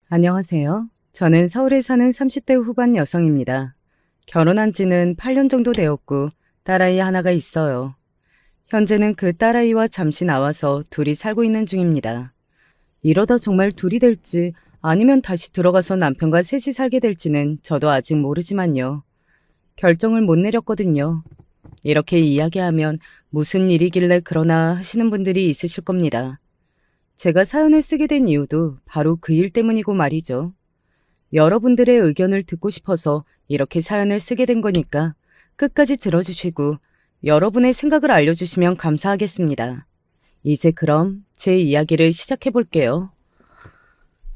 안녕하세요. 저는 서울에 사는 30대 후반 여성입니다. 결혼한 지는 8년 정도 되었고 딸아이 하나가 있어요. 현재는 그 딸아이와 잠시 나와서 둘이 살고 있는 중입니다. 이러다 정말 둘이 될지 아니면 다시 들어가서 남편과 셋이 살게 될지는 저도 아직 모르지만요. 결정을 못 내렸거든요. 이렇게 이야기하면 무슨 일이길래 그러나 하시는 분들이 있으실 겁니다. 제가 사연을 쓰게 된 이유도 바로 그 일 때문이고 말이죠. 여러분들의 의견을 듣고 싶어서 이렇게 사연을 쓰게 된 거니까 끝까지 들어주시고 여러분의 생각을 알려주시면 감사하겠습니다. 이제 그럼 제 이야기를 시작해 볼게요.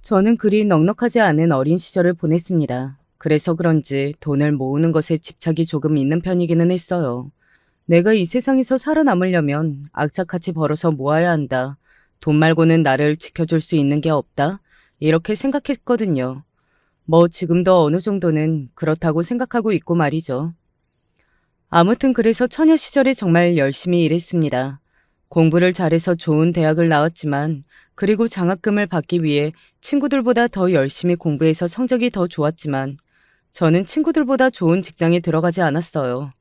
저는 그리 넉넉하지 않은 어린 시절을 보냈습니다. 그래서 그런지 돈을 모으는 것에 집착이 조금 있는 편이기는 했어요. 내가 이 세상에서 살아남으려면 악착같이 벌어서 모아야 한다. 돈 말고는 나를 지켜줄 수 있는 게 없다. 이렇게 생각했거든요. 뭐 지금도 어느 정도는 그렇다고 생각하고 있고 말이죠. 아무튼 그래서 처녀 시절에 정말 열심히 일했습니다. 공부를 잘해서 좋은 대학을 나왔지만 그리고 장학금을 받기 위해 친구들보다 더 열심히 공부해서 성적이 더 좋았지만 저는 친구들보다 좋은 직장에 들어가지 않았어요.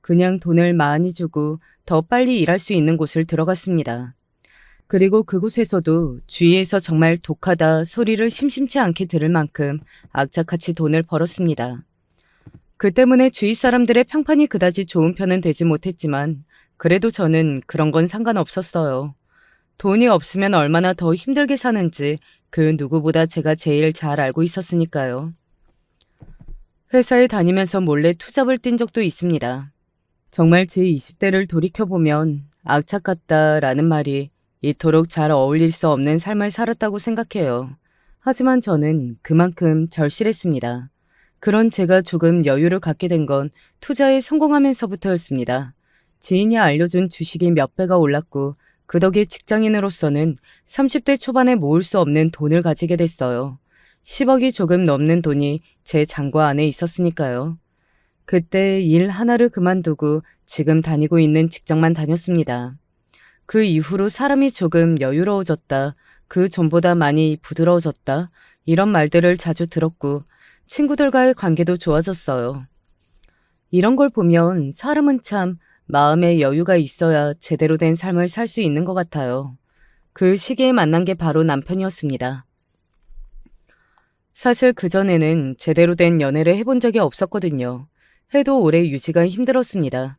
그냥 돈을 많이 주고 더 빨리 일할 수 있는 곳을 들어갔습니다. 그리고 그곳에서도 주위에서 정말 독하다 소리를 심심치 않게 들을 만큼 악착같이 돈을 벌었습니다. 그 때문에 주위 사람들의 평판이 그다지 좋은 편은 되지 못했지만 그래도 저는 그런 건 상관없었어요. 돈이 없으면 얼마나 더 힘들게 사는지 그 누구보다 제가 제일 잘 알고 있었으니까요. 회사에 다니면서 몰래 투잡을 뛴 적도 있습니다. 정말 제 20대를 돌이켜보면 악착 같다라는 말이 이토록 잘 어울릴 수 없는 삶을 살았다고 생각해요. 하지만 저는 그만큼 절실했습니다. 그런 제가 조금 여유를 갖게 된 건 투자에 성공하면서부터였습니다. 지인이 알려준 주식이 몇 배가 올랐고 그 덕에 직장인으로서는 30대 초반에 모을 수 없는 돈을 가지게 됐어요. 10억이 조금 넘는 돈이 제 잔고 안에 있었으니까요. 그때 일 하나를 그만두고 지금 다니고 있는 직장만 다녔습니다. 그 이후로 사람이 조금 여유로워졌다, 그 전보다 많이 부드러워졌다, 이런 말들을 자주 들었고 친구들과의 관계도 좋아졌어요. 이런 걸 보면 사람은 참 마음에 여유가 있어야 제대로 된 삶을 살 수 있는 것 같아요. 그 시기에 만난 게 바로 남편이었습니다. 사실 그전에는 제대로 된 연애를 해본 적이 없었거든요. 해도 오래 유지가 힘들었습니다.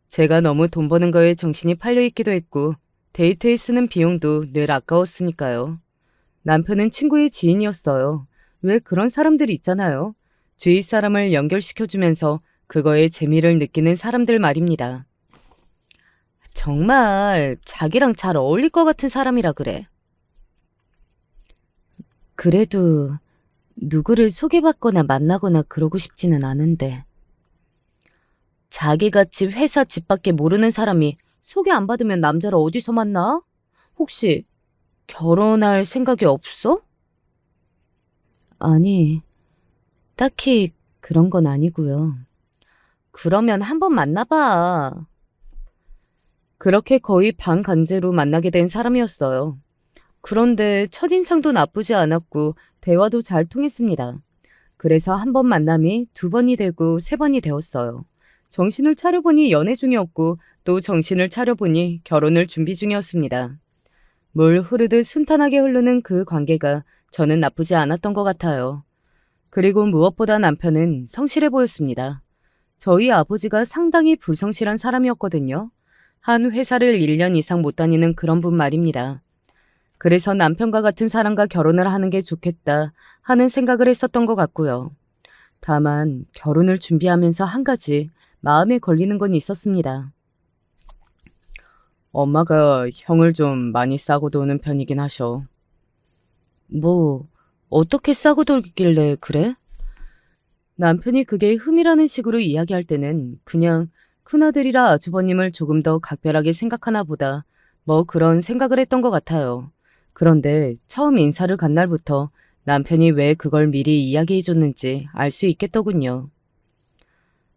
제가 너무 돈 버는 거에 정신이 팔려 있기도 했고 데이트에 쓰는 비용도 늘 아까웠으니까요. 남편은 친구의 지인이었어요. 왜 그런 사람들이 있잖아요. 주위 사람을 연결시켜주면서 그거에 재미를 느끼는 사람들 말입니다. 정말 자기랑 잘 어울릴 것 같은 사람이라 그래. 그래도 누구를 소개받거나 만나거나 그러고 싶지는 않은데. 자기같이 회사 집 밖에 모르는 사람이 소개 안 받으면 남자를 어디서 만나? 혹시 결혼할 생각이 없어? 아니, 딱히 그런 건 아니고요. 그러면 한번 만나봐. 그렇게 거의 반강제로 만나게 된 사람이었어요. 그런데 첫인상도 나쁘지 않았고 대화도 잘 통했습니다. 그래서 한 번 만남이 두 번이 되고 세 번이 되었어요. 정신을 차려보니 연애 중이었고 또 정신을 차려보니 결혼을 준비 중이었습니다. 물 흐르듯 순탄하게 흐르는 그 관계가 저는 나쁘지 않았던 것 같아요. 그리고 무엇보다 남편은 성실해 보였습니다. 저희 아버지가 상당히 불성실한 사람이었거든요. 한 회사를 1년 이상 못 다니는 그런 분 말입니다. 그래서 남편과 같은 사람과 결혼을 하는 게 좋겠다 하는 생각을 했었던 것 같고요. 다만 결혼을 준비하면서 한 가지 마음에 걸리는 건 있었습니다. 엄마가 형을 좀 많이 싸고 도는 편이긴 하셔. 뭐 어떻게 싸고 돌길래 그래? 남편이 그게 흠이라는 식으로 이야기할 때는 그냥 큰아들이라 아주버님을 조금 더 각별하게 생각하나 보다 뭐 그런 생각을 했던 것 같아요. 그런데 처음 인사를 간 날부터 남편이 왜 그걸 미리 이야기해 줬는지 알 수 있겠더군요.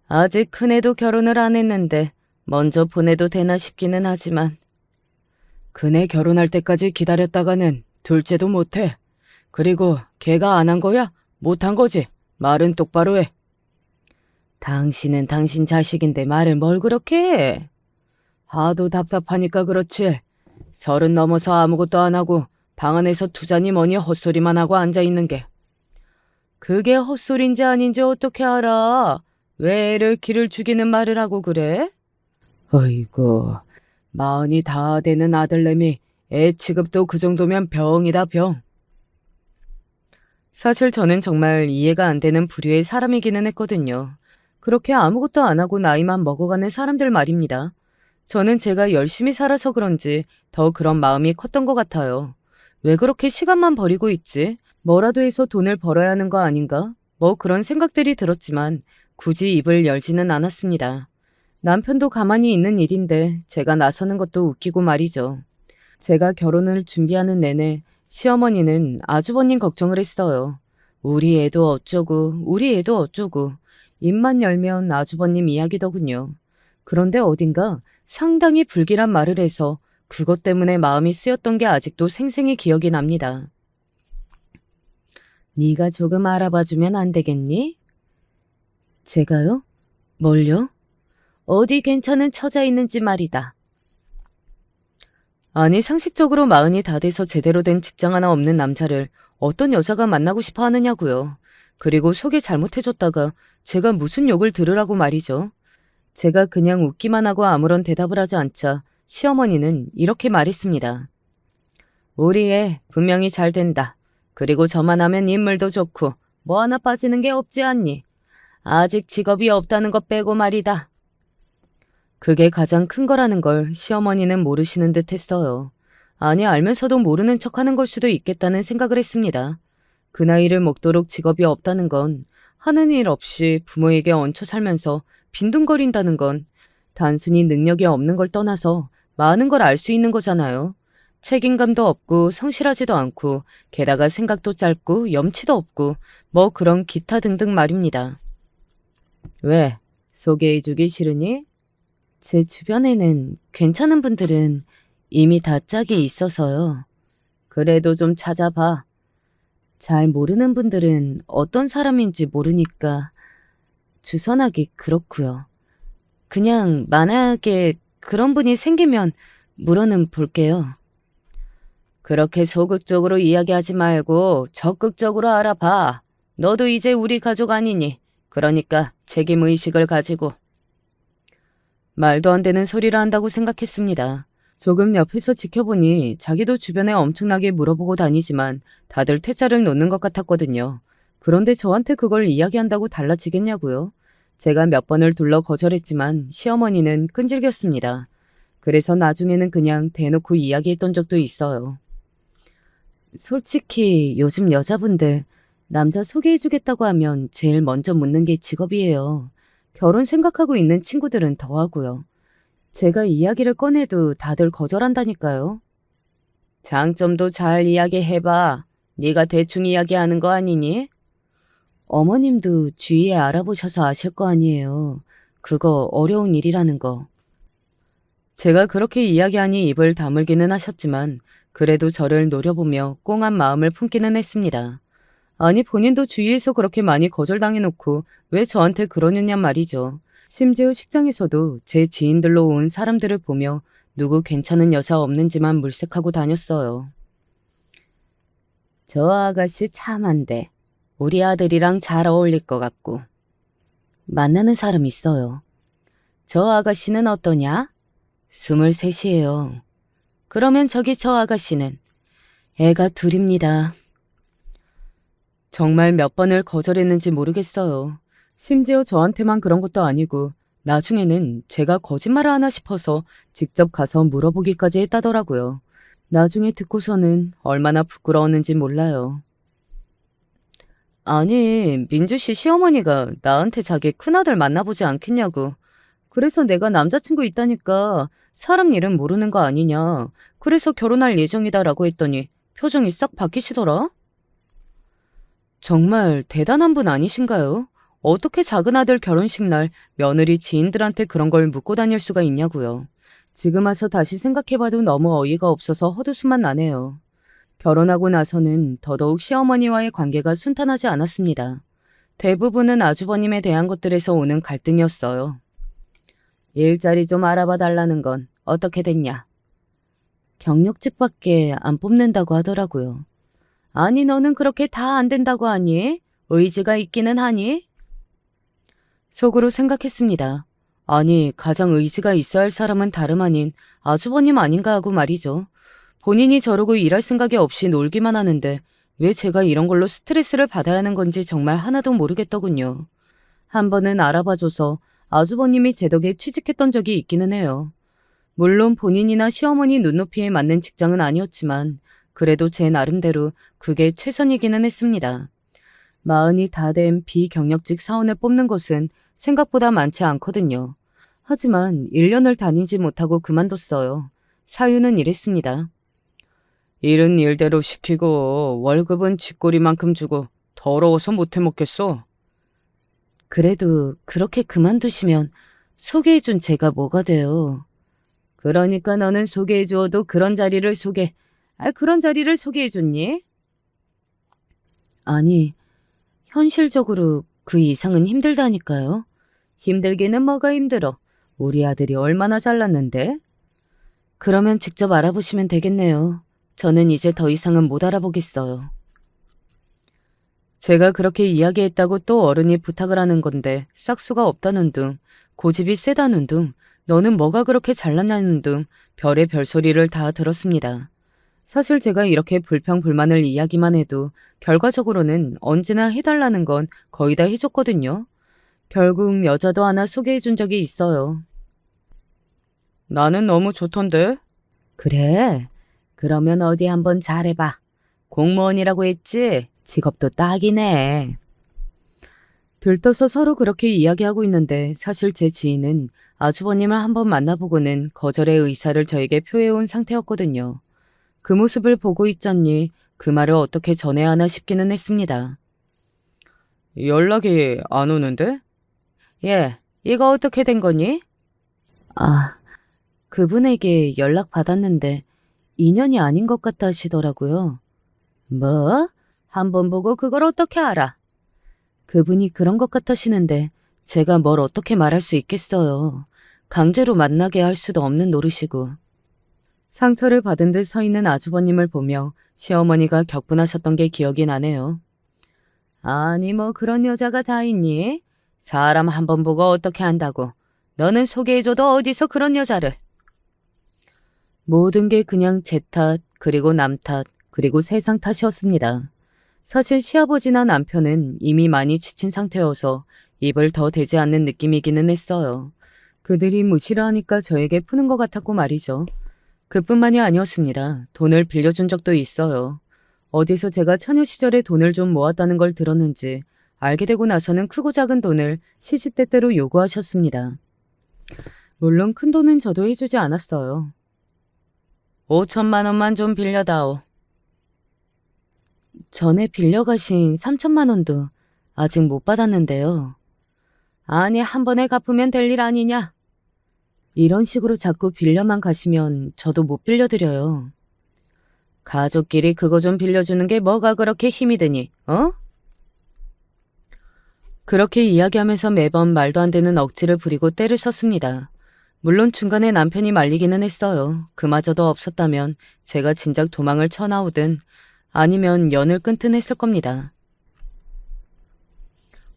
아직 큰애도 결혼을 안 했는데 먼저 보내도 되나 싶기는 하지만 그네 결혼할 때까지 기다렸다가는 둘째도 못해. 그리고 걔가 안 한 거야? 못한 거지? 말은 똑바로 해. 당신은 당신 자식인데 말을 뭘 그렇게 해? 하도 답답하니까 그렇지. 30 넘어서 아무것도 안 하고 방 안에서 투자니 뭐니 헛소리만 하고 앉아있는 게. 그게 헛소리인지 아닌지 어떻게 알아? 왜 애를 기를 죽이는 말을 하고 그래? 어이구, 40이 다 되는 아들내미 애 취급도 그 정도면 병이다 병. 사실 저는 정말 이해가 안 되는 부류의 사람이기는 했거든요. 그렇게 아무것도 안 하고 나이만 먹어가는 사람들 말입니다. 저는 제가 열심히 살아서 그런지 더 그런 마음이 컸던 것 같아요. 왜 그렇게 시간만 버리고 있지? 뭐라도 해서 돈을 벌어야 하는 거 아닌가? 뭐 그런 생각들이 들었지만 굳이 입을 열지는 않았습니다. 남편도 가만히 있는 일인데 제가 나서는 것도 웃기고 말이죠. 제가 결혼을 준비하는 내내 시어머니는 아주버님 걱정을 했어요. 우리 애도 어쩌고 우리 애도 어쩌고 입만 열면 아주버님 이야기더군요. 그런데 어딘가 상당히 불길한 말을 해서 그것 때문에 마음이 쓰였던 게 아직도 생생히 기억이 납니다. 네가 조금 알아봐주면 안 되겠니? 제가요? 뭘요? 어디 괜찮은 처자 있는지 말이다. 아니 상식적으로 40이 다 돼서 제대로 된 직장 하나 없는 남자를 어떤 여자가 만나고 싶어 하느냐고요. 그리고 소개 잘못해줬다가 제가 무슨 욕을 들으라고 말이죠. 제가 그냥 웃기만 하고 아무런 대답을 하지 않자 시어머니는 이렇게 말했습니다. 우리 애 분명히 잘 된다. 그리고 저만 하면 인물도 좋고 뭐 하나 빠지는 게 없지 않니? 아직 직업이 없다는 것 빼고 말이다. 그게 가장 큰 거라는 걸 시어머니는 모르시는 듯 했어요. 아니 알면서도 모르는 척하는 걸 수도 있겠다는 생각을 했습니다. 그 나이를 먹도록 직업이 없다는 건 하는 일 없이 부모에게 얹혀 살면서 빈둥거린다는 건 단순히 능력이 없는 걸 떠나서 많은 걸 알 수 있는 거잖아요. 책임감도 없고 성실하지도 않고 게다가 생각도 짧고 염치도 없고 뭐 그런 기타 등등 말입니다. 왜? 소개해주기 싫으니? 제 주변에는 괜찮은 분들은 이미 다 짝이 있어서요. 그래도 좀 찾아봐. 잘 모르는 분들은 어떤 사람인지 모르니까 주선하기 그렇고요. 그냥 만약에 그런 분이 생기면 물어는 볼게요. 그렇게 소극적으로 이야기하지 말고 적극적으로 알아봐. 너도 이제 우리 가족 아니니? 그러니까 책임의식을 가지고. 말도 안 되는 소리를 한다고 생각했습니다. 조금 옆에서 지켜보니 자기도 주변에 엄청나게 물어보고 다니지만 다들 퇴짜를 놓는 것 같았거든요. 그런데 저한테 그걸 이야기한다고 달라지겠냐고요. 제가 몇 번을 둘러 거절했지만 시어머니는 끈질겼습니다. 그래서 나중에는 그냥 대놓고 이야기했던 적도 있어요. 솔직히 요즘 여자분들 남자 소개해주겠다고 하면 제일 먼저 묻는 게 직업이에요. 결혼 생각하고 있는 친구들은 더하고요. 제가 이야기를 꺼내도 다들 거절한다니까요. 장점도 잘 이야기해봐. 네가 대충 이야기하는 거 아니니? 어머님도 주위에 알아보셔서 아실 거 아니에요. 그거 어려운 일이라는 거. 제가 그렇게 이야기하니 입을 다물기는 하셨지만 그래도 저를 노려보며 꽁한 마음을 품기는 했습니다. 아니 본인도 주위에서 그렇게 많이 거절당해놓고 왜 저한테 그러느냐 말이죠. 심지어 식장에서도 제 지인들로 온 사람들을 보며 누구 괜찮은 여자 없는지만 물색하고 다녔어요. 저 아가씨 참한데 우리 아들이랑 잘 어울릴 것 같고. 만나는 사람 있어요. 저 아가씨는 어떠냐? 23이에요. 그러면 저기 저 아가씨는? 애가 둘입니다. 정말 몇 번을 거절했는지 모르겠어요. 심지어 저한테만 그런 것도 아니고 나중에는 제가 거짓말을 하나 싶어서 직접 가서 물어보기까지 했다더라고요. 나중에 듣고서는 얼마나 부끄러웠는지 몰라요. 아니, 민주씨 시어머니가 나한테 자기 큰아들 만나보지 않겠냐고. 그래서 내가 남자친구 있다니까 사람 일은 모르는 거 아니냐. 그래서 결혼할 예정이다라고 했더니 표정이 싹 바뀌시더라. 정말 대단한 분 아니신가요? 어떻게 작은 아들 결혼식 날 며느리 지인들한테 그런 걸 묻고 다닐 수가 있냐고요. 지금 와서 다시 생각해봐도 너무 어이가 없어서 헛웃음만 나네요. 결혼하고 나서는 더더욱 시어머니와의 관계가 순탄하지 않았습니다. 대부분은 아주버님에 대한 것들에서 오는 갈등이었어요. 일자리 좀 알아봐 달라는 건 어떻게 됐냐? 경력직밖에 안 뽑는다고 하더라고요. 아니, 너는 그렇게 다 안 된다고 하니? 의지가 있기는 하니? 속으로 생각했습니다. 아니, 가장 의지가 있어야 할 사람은 다름 아닌 아주버님 아닌가 하고 말이죠. 본인이 저러고 일할 생각이 없이 놀기만 하는데 왜 제가 이런 걸로 스트레스를 받아야 하는 건지 정말 하나도 모르겠더군요. 한 번은 알아봐줘서 아주버님이 제 덕에 취직했던 적이 있기는 해요. 물론 본인이나 시어머니 눈높이에 맞는 직장은 아니었지만 그래도 제 나름대로 그게 최선이기는 했습니다. 40이 다 된 비경력직 사원을 뽑는 곳은 생각보다 많지 않거든요. 하지만 1년을 다니지 못하고 그만뒀어요. 사유는 이랬습니다. 일은 일대로 시키고 월급은 쥐꼬리만큼 주고 더러워서 못해 먹겠어. 그래도 그렇게 그만두시면 소개해준 제가 뭐가 돼요. 그러니까 너는 소개해주어도 그런 자리를 소개해줬니? 아니, 현실적으로 그 이상은 힘들다니까요. 힘들기는 뭐가 힘들어. 우리 아들이 얼마나 잘났는데? 그러면 직접 알아보시면 되겠네요. 저는 이제 더 이상은 못 알아보겠어요. 제가 그렇게 이야기했다고 또 어른이 부탁을 하는 건데 싹수가 없다는 둥, 고집이 세다는 둥, 너는 뭐가 그렇게 잘났냐는 둥 별의 별소리를 다 들었습니다. 사실 제가 이렇게 불평불만을 이야기만 해도 결과적으로는 언제나 해달라는 건 거의 다 해줬거든요. 결국 여자도 하나 소개해준 적이 있어요. 나는 너무 좋던데? 그래? 그러면 어디 한번 잘해봐. 공무원이라고 했지? 직업도 딱이네. 들떠서 서로 그렇게 이야기하고 있는데 사실 제 지인은 아주버님을 한번 만나보고는 거절의 의사를 저에게 표해온 상태였거든요. 그 모습을 보고 있자니 그 말을 어떻게 전해야 하나 싶기는 했습니다. 연락이 안 오는데? 예, 이거 어떻게 된 거니? 아, 그분에게 연락 받았는데 인연이 아닌 것 같다 하시더라고요. 뭐? 한번 보고 그걸 어떻게 알아? 그분이 그런 것 같으시는데 제가 뭘 어떻게 말할 수 있겠어요. 강제로 만나게 할 수도 없는 노릇이고. 상처를 받은 듯 서 있는 아주버님을 보며 시어머니가 격분하셨던 게 기억이 나네요. 아니 뭐 그런 여자가 다 있니? 사람 한 번 보고 어떻게 한다고. 너는 소개해줘도 어디서 그런 여자를. 모든 게 그냥 제 탓, 그리고 남 탓, 그리고 세상 탓이었습니다. 사실 시아버지나 남편은 이미 많이 지친 상태여서 입을 더 대지 않는 느낌이기는 했어요. 그들이 무시를 하니까 저에게 푸는 것 같았고 말이죠. 그뿐만이 아니었습니다. 돈을 빌려준 적도 있어요. 어디서 제가 처녀 시절에 돈을 좀 모았다는 걸 들었는지 알게 되고 나서는 크고 작은 돈을 시시때때로 요구하셨습니다. 물론 큰 돈은 저도 해주지 않았어요. 5천만 원만 좀 빌려다오. 전에 빌려가신 3천만 원도 아직 못 받았는데요. 아니 한 번에 갚으면 될 일 아니냐? 이런 식으로 자꾸 빌려만 가시면 저도 못 빌려드려요. 가족끼리 그거 좀 빌려주는 게 뭐가 그렇게 힘이 드니, 어? 그렇게 이야기하면서 매번 말도 안 되는 억지를 부리고 떼를 썼습니다. 물론 중간에 남편이 말리기는 했어요. 그마저도 없었다면 제가 진작 도망을 쳐나오든 아니면 연을 끊든 했을 겁니다.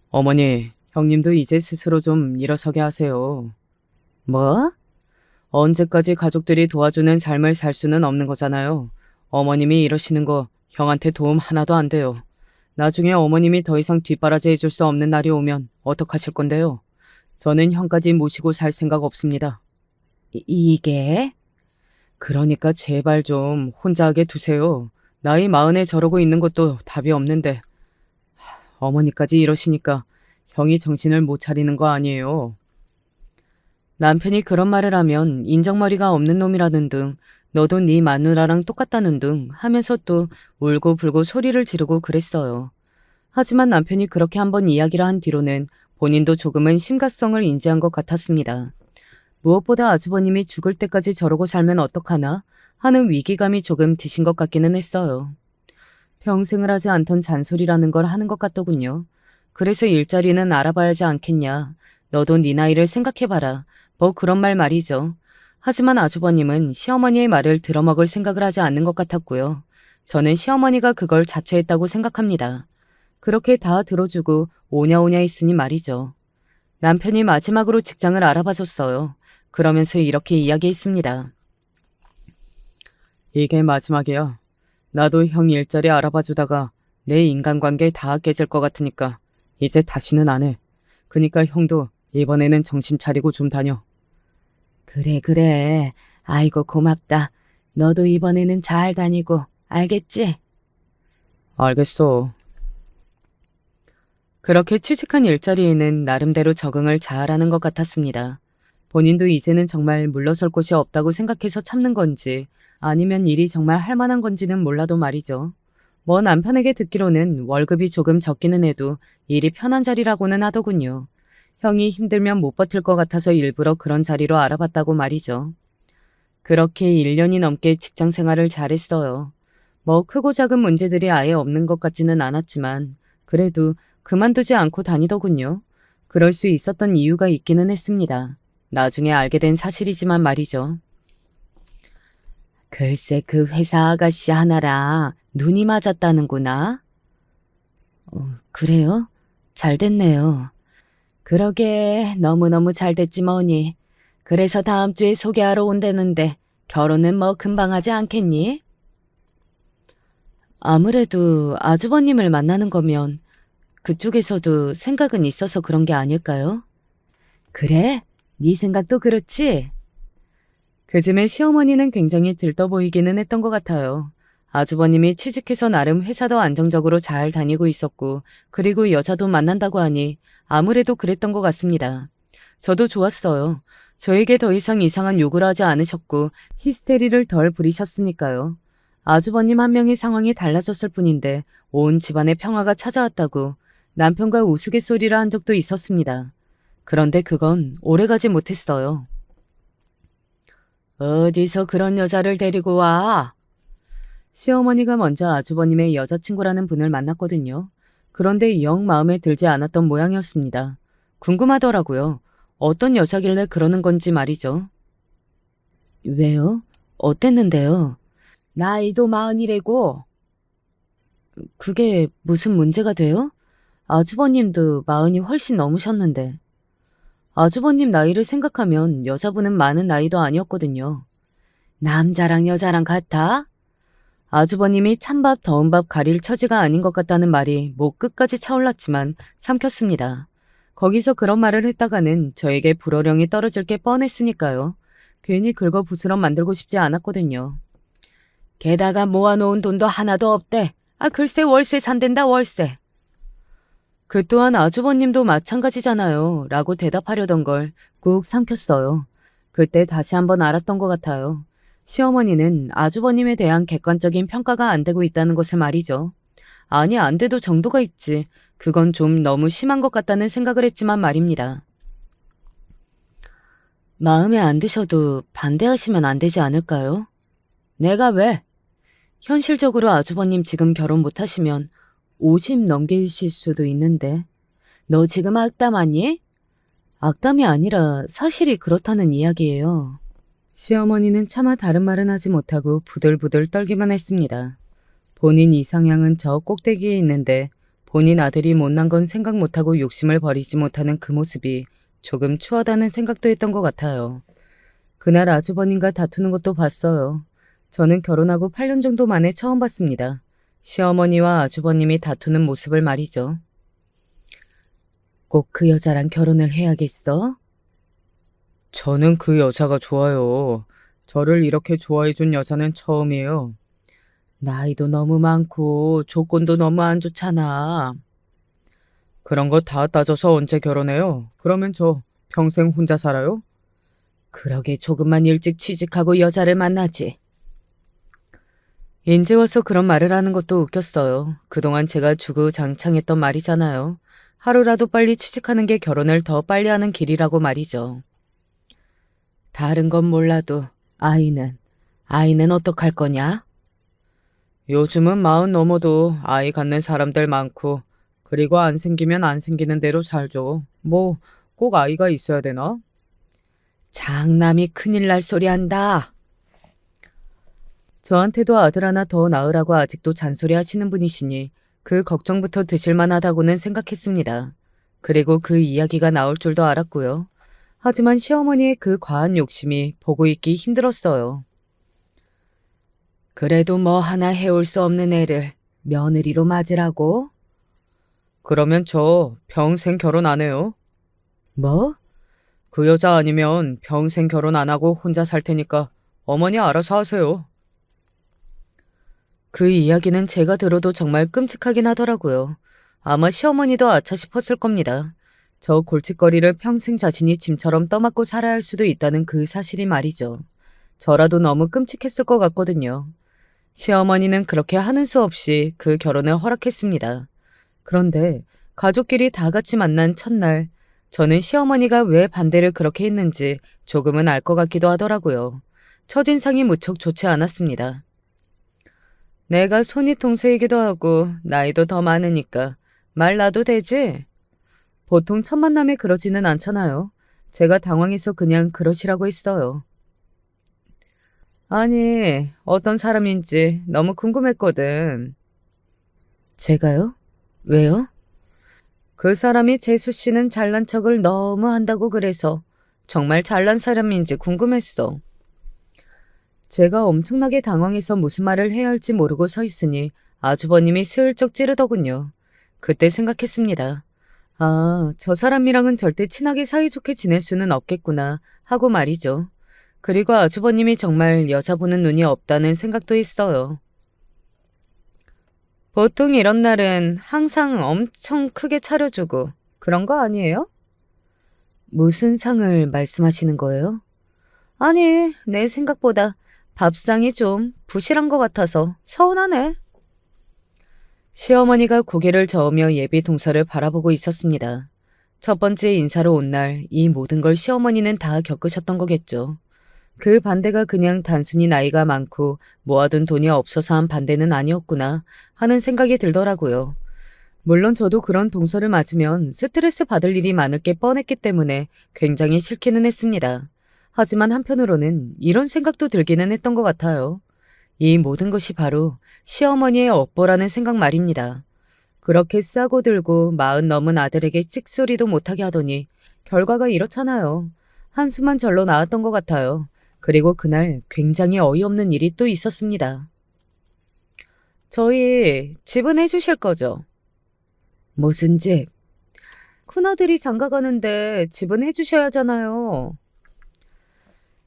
어머니, 형님도 이제 스스로 좀 일어서게 하세요. 뭐? 언제까지 가족들이 도와주는 삶을 살 수는 없는 거잖아요. 어머님이 이러시는 거 형한테 도움 하나도 안 돼요. 나중에 어머님이 더 이상 뒷바라지 해줄 수 없는 날이 오면 어떡하실 건데요? 저는 형까지 모시고 살 생각 없습니다. 이게? 그러니까 제발 좀 혼자 하게 두세요. 나이 40에 저러고 있는 것도 답이 없는데. 어머니까지 이러시니까 형이 정신을 못 차리는 거 아니에요. 남편이 그런 말을 하면 인정머리가 없는 놈이라는 등 너도 네 마누라랑 똑같다는 등 하면서 또 울고불고 소리를 지르고 그랬어요. 하지만 남편이 그렇게 한번 이야기를 한 뒤로는 본인도 조금은 심각성을 인지한 것 같았습니다. 무엇보다 아주버님이 죽을 때까지 저러고 살면 어떡하나 하는 위기감이 조금 드신 것 같기는 했어요. 평생을 하지 않던 잔소리라는 걸 하는 것 같더군요. 그래서 일자리는 알아봐야지 않겠냐. 너도 네 나이를 생각해봐라. 뭐 그런 말 말이죠. 하지만 아주버님은 시어머니의 말을 들어먹을 생각을 하지 않는 것 같았고요. 저는 시어머니가 그걸 자처했다고 생각합니다. 그렇게 다 들어주고 오냐오냐 했으니 말이죠. 남편이 마지막으로 직장을 알아봐줬어요. 그러면서 이렇게 이야기했습니다. 이게 마지막이야. 나도 형 일자리 알아봐주다가 내 인간관계 다 깨질 것 같으니까 이제 다시는 안 해. 그니까 형도 이번에는 정신 차리고 좀 다녀. 그래. 아이고 고맙다. 너도 이번에는 잘 다니고 알겠지? 알겠어. 그렇게 취직한 일자리에는 나름대로 적응을 잘하는 것 같았습니다. 본인도 이제는 정말 물러설 곳이 없다고 생각해서 참는 건지 아니면 일이 정말 할 만한 건지는 몰라도 말이죠. 뭐 남편에게 듣기로는 월급이 조금 적기는 해도 일이 편한 자리라고는 하더군요. 형이 힘들면 못 버틸 것 같아서 일부러 그런 자리로 알아봤다고 말이죠. 그렇게 1년이 넘게 직장 생활을 잘했어요. 뭐 크고 작은 문제들이 아예 없는 것 같지는 않았지만 그래도 그만두지 않고 다니더군요. 그럴 수 있었던 이유가 있기는 했습니다. 나중에 알게 된 사실이지만 말이죠. 글쎄 그 회사 아가씨 하나랑 눈이 맞았다는구나. 그래요? 잘 됐네요. 그러게 너무너무 잘 됐지 뭐니. 그래서 다음 주에 소개하러 온다는데 결혼은 뭐 금방 하지 않겠니? 아무래도 아주버님을 만나는 거면 그쪽에서도 생각은 있어서 그런 게 아닐까요? 그래? 네 생각도 그렇지? 그쯤에 시어머니는 굉장히 들떠 보이기는 했던 것 같아요. 아주버님이 취직해서 나름 회사도 안정적으로 잘 다니고 있었고 그리고 여자도 만난다고 하니 아무래도 그랬던 것 같습니다. 저도 좋았어요. 저에게 더 이상 이상한 요구를 하지 않으셨고 히스테리를 덜 부리셨으니까요. 아주버님 한 명의 상황이 달라졌을 뿐인데 온 집안의 평화가 찾아왔다고 남편과 우스갯소리를 한 적도 있었습니다. 그런데 그건 오래가지 못했어요. 어디서 그런 여자를 데리고 와? 시어머니가 먼저 아주버님의 여자친구라는 분을 만났거든요. 그런데 영 마음에 들지 않았던 모양이었습니다. 궁금하더라고요. 어떤 여자길래 그러는 건지 말이죠. 왜요? 어땠는데요? 나이도 40이래고. 그게 무슨 문제가 돼요? 아주버님도 40이 훨씬 넘으셨는데. 아주버님 나이를 생각하면 여자분은 많은 나이도 아니었거든요. 남자랑 여자랑 같아? 아주버님이 찬밥 더운 밥 가릴 처지가 아닌 것 같다는 말이 목 끝까지 차올랐지만 삼켰습니다. 거기서 그런 말을 했다가는 저에게 불호령이 떨어질 게 뻔했으니까요. 괜히 긁어부스럼 만들고 싶지 않았거든요. 게다가 모아놓은 돈도 하나도 없대. 글쎄 월세 산댄다 월세. 그 또한 아주버님도 마찬가지잖아요. 라고 대답하려던 걸 꾹 삼켰어요. 그때 다시 한번 알았던 것 같아요. 시어머니는 아주버님에 대한 객관적인 평가가 안 되고 있다는 것을 말이죠. 아니 안 돼도 정도가 있지. 그건 좀 너무 심한 것 같다는 생각을 했지만 말입니다. 마음에 안 드셔도 반대하시면 안 되지 않을까요? 내가 왜? 현실적으로 아주버님 지금 결혼 못하시면 50 넘기실 수도 있는데. 너 지금 악담하니? 악담이 아니라 사실이 그렇다는 이야기예요. 시어머니는 차마 다른 말은 하지 못하고 부들부들 떨기만 했습니다. 본인 이상향은 저 꼭대기에 있는데 본인 아들이 못난 건 생각 못하고 욕심을 버리지 못하는 그 모습이 조금 추하다는 생각도 했던 것 같아요. 그날 아주버님과 다투는 것도 봤어요. 저는 결혼하고 8년 정도 만에 처음 봤습니다. 시어머니와 아주버님이 다투는 모습을 말이죠. 꼭 그 여자랑 결혼을 해야겠어? 저는 그 여자가 좋아요. 저를 이렇게 좋아해준 여자는 처음이에요. 나이도 너무 많고 조건도 너무 안 좋잖아. 그런 거 다 따져서 언제 결혼해요? 그러면 저 평생 혼자 살아요? 그러게 조금만 일찍 취직하고 여자를 만나지. 인제 와서 그런 말을 하는 것도 웃겼어요. 그동안 제가 주구장창했던 말이잖아요. 하루라도 빨리 취직하는 게 결혼을 더 빨리 하는 길이라고 말이죠. 다른 건 몰라도 아이는 어떡할 거냐? 요즘은 40 넘어도 아이 갖는 사람들 많고, 그리고 안 생기면 안 생기는 대로 살죠. 뭐 꼭 아이가 있어야 되나? 장남이 큰일 날 소리 한다. 저한테도 아들 하나 더 낳으라고 아직도 잔소리 하시는 분이시니 그 걱정부터 드실만 하다고는 생각했습니다. 그리고 그 이야기가 나올 줄도 알았고요. 하지만 시어머니의 그 과한 욕심이 보고 있기 힘들었어요. 그래도 뭐 하나 해올 수 없는 애를 며느리로 맞으라고? 그러면 저 평생 결혼 안 해요. 뭐? 그 여자 아니면 평생 결혼 안 하고 혼자 살 테니까 어머니 알아서 하세요. 그 이야기는 제가 들어도 정말 끔찍하긴 하더라고요. 아마 시어머니도 아차 싶었을 겁니다. 저 골칫거리를 평생 자신이 짐처럼 떠맡고 살아야 할 수도 있다는 그 사실이 말이죠. 저라도 너무 끔찍했을 것 같거든요. 시어머니는 그렇게 하는 수 없이 그 결혼을 허락했습니다. 그런데 가족끼리 다 같이 만난 첫날, 저는 시어머니가 왜 반대를 그렇게 했는지 조금은 알 것 같기도 하더라고요. 첫인상이 무척 좋지 않았습니다. 내가 손이 통수이기도 하고 나이도 더 많으니까 말 놔도 되지? 보통 첫 만남에 그러지는 않잖아요. 제가 당황해서 그냥 그러시라고 했어요. 아니, 어떤 사람인지 너무 궁금했거든. 제가요? 왜요? 그 사람이 재수 씨는 잘난 척을 너무 한다고 그래서 정말 잘난 사람인지 궁금했어. 제가 엄청나게 당황해서 무슨 말을 해야 할지 모르고 서 있으니 아주버님이 슬쩍 찌르더군요. 그때 생각했습니다. 아, 저 사람이랑은 절대 친하게 사이좋게 지낼 수는 없겠구나 하고 말이죠. 그리고 아주버님이 정말 여자 보는 눈이 없다는 생각도 했어요. 보통 이런 날은 항상 엄청 크게 차려주고 그런 거 아니에요? 무슨 상을 말씀하시는 거예요? 아니, 내 생각보다 밥상이 좀 부실한 것 같아서 서운하네. 시어머니가 고개를 저으며 예비 동서를 바라보고 있었습니다. 첫 번째 인사로 온 날 이 모든 걸 시어머니는 다 겪으셨던 거겠죠. 그 반대가 그냥 단순히 나이가 많고 모아둔 돈이 없어서 한 반대는 아니었구나 하는 생각이 들더라고요. 물론 저도 그런 동서를 맞으면 스트레스 받을 일이 많을 게 뻔했기 때문에 굉장히 싫기는 했습니다. 하지만 한편으로는 이런 생각도 들기는 했던 것 같아요. 이 모든 것이 바로 시어머니의 업보라는 생각 말입니다. 그렇게 싸고 들고 40 넘은 아들에게 찍소리도 못하게 하더니 결과가 이렇잖아요. 한숨만 절로 나왔던 것 같아요. 그리고 그날 굉장히 어이없는 일이 또 있었습니다. 저희 집은 해주실 거죠? 무슨 집? 큰아들이 장가 가는데 집은 해주셔야 하잖아요.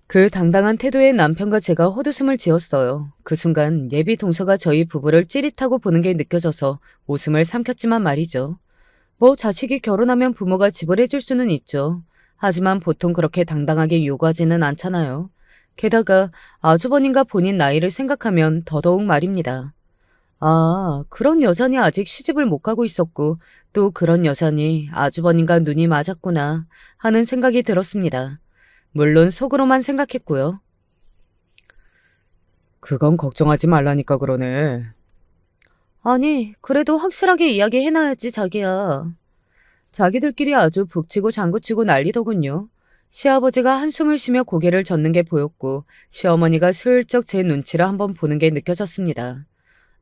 그 당당한 태도의 남편과 제가 헛웃음을 지었어요. 그 순간 예비 동서가 저희 부부를 찌릿하고 보는 게 느껴져서 웃음을 삼켰지만 말이죠. 뭐 자식이 결혼하면 부모가 집을 해줄 수는 있죠. 하지만 보통 그렇게 당당하게 요구하지는 않잖아요. 게다가 아주버님과 본인 나이를 생각하면 더더욱 말입니다. 아, 그런 여자니 아직 시집을 못 가고 있었고 또 그런 여자니 아주버님과 눈이 맞았구나 하는 생각이 들었습니다. 물론 속으로만 생각했고요. 그건 걱정하지 말라니까 그러네. 아니, 그래도 확실하게 이야기해놔야지 자기야. 자기들끼리 아주 북치고 장구치고 난리더군요. 시아버지가 한숨을 쉬며 고개를 젓는 게 보였고 시어머니가 슬쩍 제 눈치를 한번 보는 게 느껴졌습니다.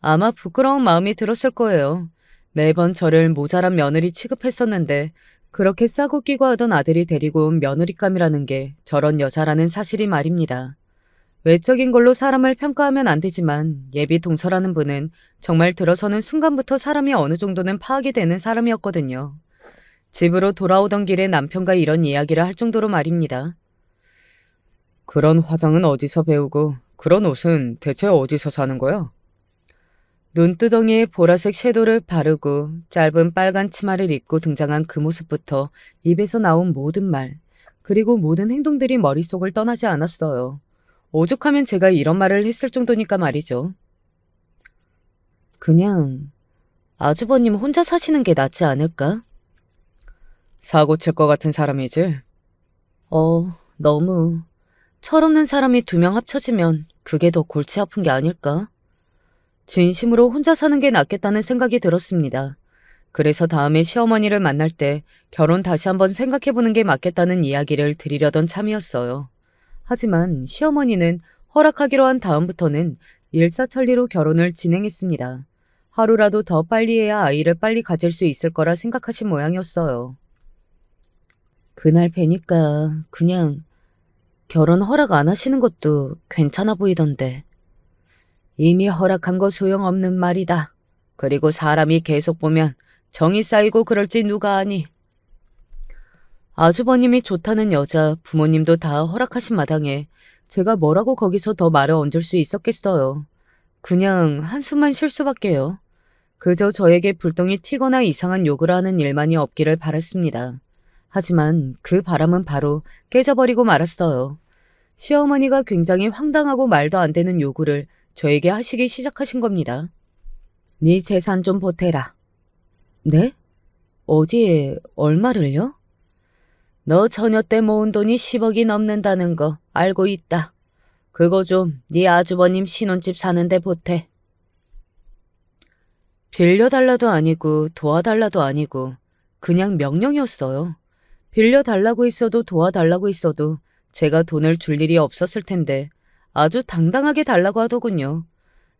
아마 부끄러운 마음이 들었을 거예요. 매번 저를 모자란 며느리 취급했었는데 그렇게 싸고 끼고 하던 아들이 데리고 온 며느리감이라는 게 저런 여자라는 사실이 말입니다. 외적인 걸로 사람을 평가하면 안 되지만 예비 동서라는 분은 정말 들어서는 순간부터 사람이 어느 정도는 파악이 되는 사람이었거든요. 집으로 돌아오던 길에 남편과 이런 이야기를 할 정도로 말입니다. 그런 화장은 어디서 배우고 그런 옷은 대체 어디서 사는 거야? 눈두덩이에 보라색 섀도를 바르고 짧은 빨간 치마를 입고 등장한 그 모습부터 입에서 나온 모든 말, 그리고 모든 행동들이 머릿속을 떠나지 않았어요. 오죽하면 제가 이런 말을 했을 정도니까 말이죠. 그냥 아주버님 혼자 사시는 게 낫지 않을까? 사고 칠 것 같은 사람이지? 너무. 철없는 사람이 2명 합쳐지면 그게 더 골치 아픈 게 아닐까? 진심으로 혼자 사는 게 낫겠다는 생각이 들었습니다. 그래서 다음에 시어머니를 만날 때 결혼 다시 한번 생각해보는 게 맞겠다는 이야기를 드리려던 참이었어요. 하지만 시어머니는 허락하기로 한 다음부터는 일사천리로 결혼을 진행했습니다. 하루라도 더 빨리 해야 아이를 빨리 가질 수 있을 거라 생각하신 모양이었어요. 그날 뵈니까 그냥 결혼 허락 안 하시는 것도 괜찮아 보이던데. 이미 허락한 거 소용없는 말이다. 그리고 사람이 계속 보면 정이 쌓이고 그럴지 누가 아니. 아주버님이 좋다는 여자, 부모님도 다 허락하신 마당에 제가 뭐라고 거기서 더 말을 얹을 수 있었겠어요. 그냥 한숨만 쉴 수밖에요. 그저 저에게 불똥이 튀거나 이상한 욕을 하는 일만이 없기를 바랐습니다. 하지만 그 바람은 바로 깨져버리고 말았어요. 시어머니가 굉장히 황당하고 말도 안 되는 요구를 저에게 하시기 시작하신 겁니다. 네 재산 좀 보태라. 네? 어디에 얼마를요? 너 처녀 때 모은 돈이 10억이 넘는다는 거 알고 있다. 그거 좀 네 아주버님 신혼집 사는데 보태. 빌려달라도 아니고 도와달라도 아니고 그냥 명령이었어요. 빌려달라고 했어도 도와달라고 했어도 제가 돈을 줄 일이 없었을 텐데 아주 당당하게 달라고 하더군요.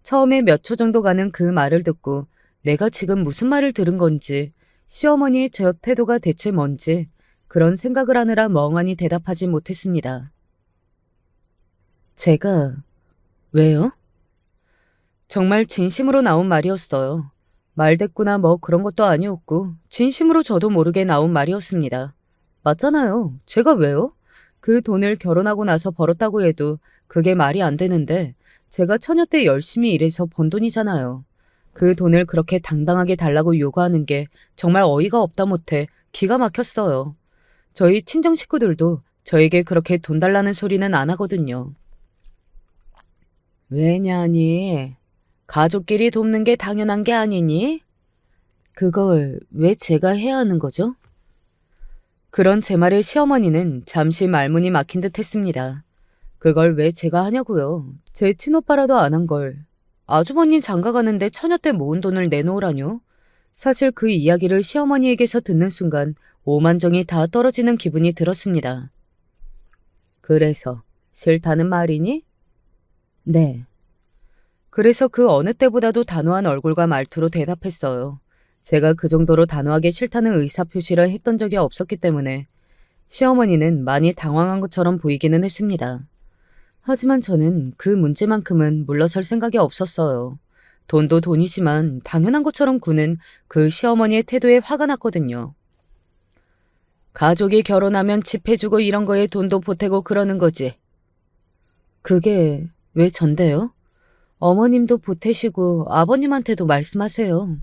처음에 몇 초 정도 가는 그 말을 듣고 내가 지금 무슨 말을 들은 건지, 시어머니의 제 태도가 대체 뭔지 그런 생각을 하느라 멍하니 대답하지 못했습니다. 제가 왜요? 정말 진심으로 나온 말이었어요. 말대꾸나 뭐 그런 것도 아니었고 진심으로 저도 모르게 나온 말이었습니다. 맞잖아요. 제가 왜요? 그 돈을 결혼하고 나서 벌었다고 해도 그게 말이 안 되는데 제가 처녀 때 열심히 일해서 번 돈이잖아요. 그 돈을 그렇게 당당하게 달라고 요구하는 게 정말 어이가 없다 못해 기가 막혔어요. 저희 친정 식구들도 저에게 그렇게 돈 달라는 소리는 안 하거든요. 왜냐니? 가족끼리 돕는 게 당연한 게 아니니? 그걸 왜 제가 해야 하는 거죠? 그런 제 말에 시어머니는 잠시 말문이 막힌 듯 했습니다. 그걸 왜 제가 하냐고요. 제 친오빠라도 안 한 걸. 아주버님 장가 가는데 처녀 때 모은 돈을 내놓으라뇨? 사실 그 이야기를 시어머니에게서 듣는 순간 오만정이 다 떨어지는 기분이 들었습니다. 그래서 싫다는 말이니? 네. 그래서 그 어느 때보다도 단호한 얼굴과 말투로 대답했어요. 제가 그 정도로 단호하게 싫다는 의사표시를 했던 적이 없었기 때문에 시어머니는 많이 당황한 것처럼 보이기는 했습니다. 하지만 저는 그 문제만큼은 물러설 생각이 없었어요. 돈도 돈이지만 당연한 것처럼 구는 그 시어머니의 태도에 화가 났거든요. 가족이 결혼하면 집 해주고 이런 거에 돈도 보태고 그러는 거지. 그게 왜 전데요? 어머님도 보태시고 아버님한테도 말씀하세요.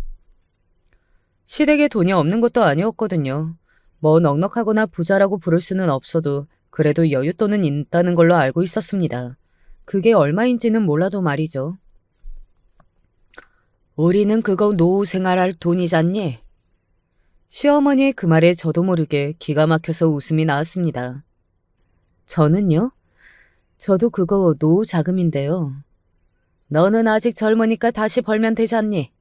시댁에 돈이 없는 것도 아니었거든요. 뭐 넉넉하거나 부자라고 부를 수는 없어도 그래도 여윳돈은 있다는 걸로 알고 있었습니다. 그게 얼마인지는 몰라도 말이죠. 우리는 그거 노후 생활할 돈이잖니? 시어머니의 그 말에 저도 모르게 기가 막혀서 웃음이 나왔습니다. 저는요? 저도 그거 노후 자금인데요. 너는 아직 젊으니까 다시 벌면 되잖니?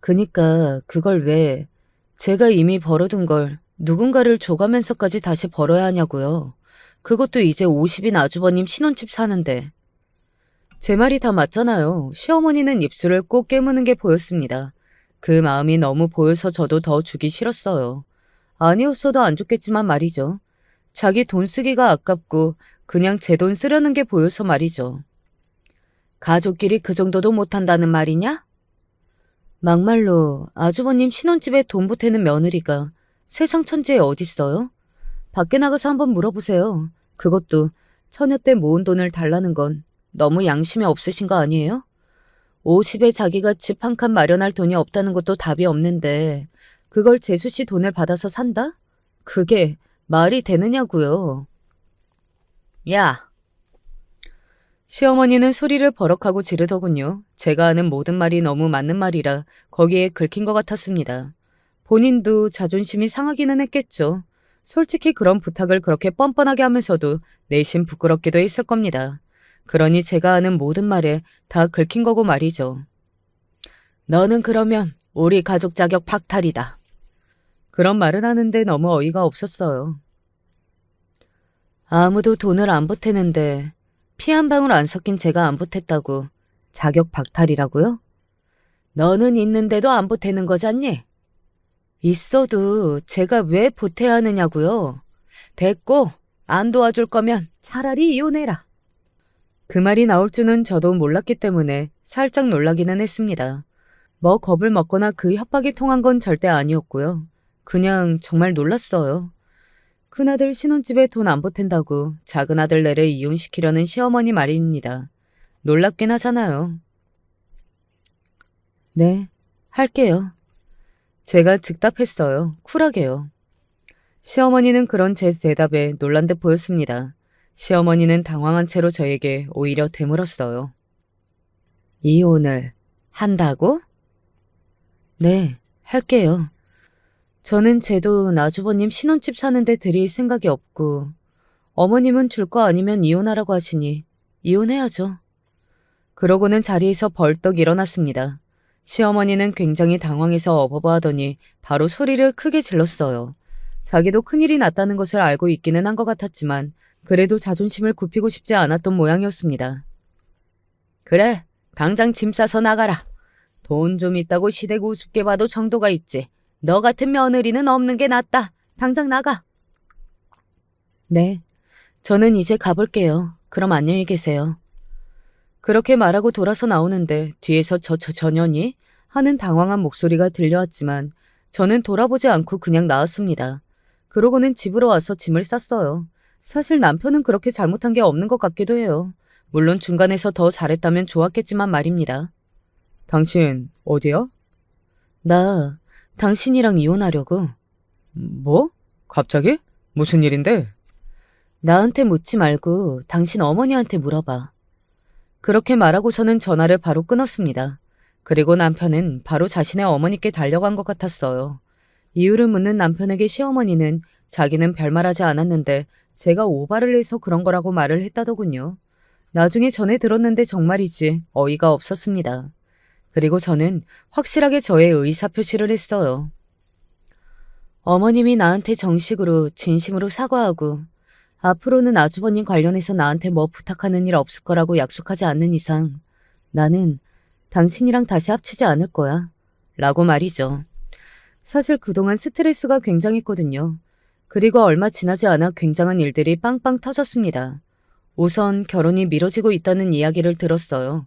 그니까 그걸 왜 제가 이미 벌어둔 걸 누군가를 줘가면서까지 다시 벌어야 하냐고요. 그것도 이제 50인 아주버님 신혼집 사는데. 제 말이 다 맞잖아요. 시어머니는 입술을 꼭 깨무는 게 보였습니다. 그 마음이 너무 보여서 저도 더 주기 싫었어요. 아니었어도 안 좋겠지만 말이죠. 자기 돈 쓰기가 아깝고 그냥 제 돈 쓰려는 게 보여서 말이죠. 가족끼리 그 정도도 못한다는 말이냐? 막말로 아주버님 신혼집에 돈 보태는 며느리가 세상 천지에 어딨어요? 밖에 나가서 한번 물어보세요. 그것도 처녀 때 모은 돈을 달라는 건 너무 양심이 없으신 거 아니에요? 50에 자기가 집 한 칸 마련할 돈이 없다는 것도 답이 없는데 그걸 재수 씨 돈을 받아서 산다? 그게 말이 되느냐고요. 야! 시어머니는 소리를 버럭하고 지르더군요. 제가 하는 모든 말이 너무 맞는 말이라 거기에 긁힌 것 같았습니다. 본인도 자존심이 상하기는 했겠죠. 솔직히 그런 부탁을 그렇게 뻔뻔하게 하면서도 내심 부끄럽기도 했을 겁니다. 그러니 제가 하는 모든 말에 다 긁힌 거고 말이죠. 너는 그러면 우리 가족 자격 박탈이다. 그런 말을 하는데 너무 어이가 없었어요. 아무도 돈을 안 보태는데 피 한 방울 안 섞인 제가 안 보탰다고 자격 박탈이라고요? 너는 있는데도 안 보태는 거잖니? 있어도 제가 왜 보태야 하느냐고요? 됐고, 안 도와줄 거면 차라리 이혼해라. 그 말이 나올 줄은 저도 몰랐기 때문에 살짝 놀라기는 했습니다. 뭐 겁을 먹거나 그 협박이 통한 건 절대 아니었고요. 그냥 정말 놀랐어요. 큰아들 신혼집에 돈 안 보탠다고 작은 아들네를 이혼시키려는 시어머니 말입니다. 놀랍긴 하잖아요. 네, 할게요. 제가 즉답했어요. 쿨하게요. 시어머니는 그런 제 대답에 놀란 듯 보였습니다. 시어머니는 당황한 채로 저에게 오히려 되물었어요. 이혼을 한다고? 네, 할게요. 저는 제 돈 아주버님 신혼집 사는데 드릴 생각이 없고 어머님은 줄 거 아니면 이혼하라고 하시니 이혼해야죠. 그러고는 자리에서 벌떡 일어났습니다. 시어머니는 굉장히 당황해서 어버버하더니 바로 소리를 크게 질렀어요. 자기도 큰일이 났다는 것을 알고 있기는 한 것 같았지만 그래도 자존심을 굽히고 싶지 않았던 모양이었습니다. 그래, 당장 짐 싸서 나가라. 돈 좀 있다고 시대고 우습게 봐도 정도가 있지. 너 같은 며느리는 없는 게 낫다. 당장 나가. 네, 저는 이제 가볼게요. 그럼 안녕히 계세요. 그렇게 말하고 돌아서 나오는데 뒤에서 저 전현이 하는 당황한 목소리가 들려왔지만 저는 돌아보지 않고 그냥 나왔습니다. 그러고는 집으로 와서 짐을 쌌어요. 사실 남편은 그렇게 잘못한 게 없는 것 같기도 해요. 물론 중간에서 더 잘했다면 좋았겠지만 말입니다. 당신 어디야? 나 당신이랑 이혼하려고. 뭐? 갑자기? 무슨 일인데? 나한테 묻지 말고 당신 어머니한테 물어봐. 그렇게 말하고서는 전화를 바로 끊었습니다. 그리고 남편은 바로 자신의 어머니께 달려간 것 같았어요. 이유를 묻는 남편에게 시어머니는 자기는 별말하지 않았는데 제가 오바를 해서 그런 거라고 말을 했다더군요. 나중에 전해 들었는데 정말이지 어이가 없었습니다. 그리고 저는 확실하게 저의 의사표시를 했어요. 어머님이 나한테 정식으로 진심으로 사과하고 앞으로는 아주버님 관련해서 나한테 뭐 부탁하는 일 없을 거라고 약속하지 않는 이상 나는 당신이랑 다시 합치지 않을 거야. 라고 말이죠. 사실 그동안 스트레스가 굉장했거든요. 그리고 얼마 지나지 않아 굉장한 일들이 빵빵 터졌습니다. 우선 결혼이 미뤄지고 있다는 이야기를 들었어요.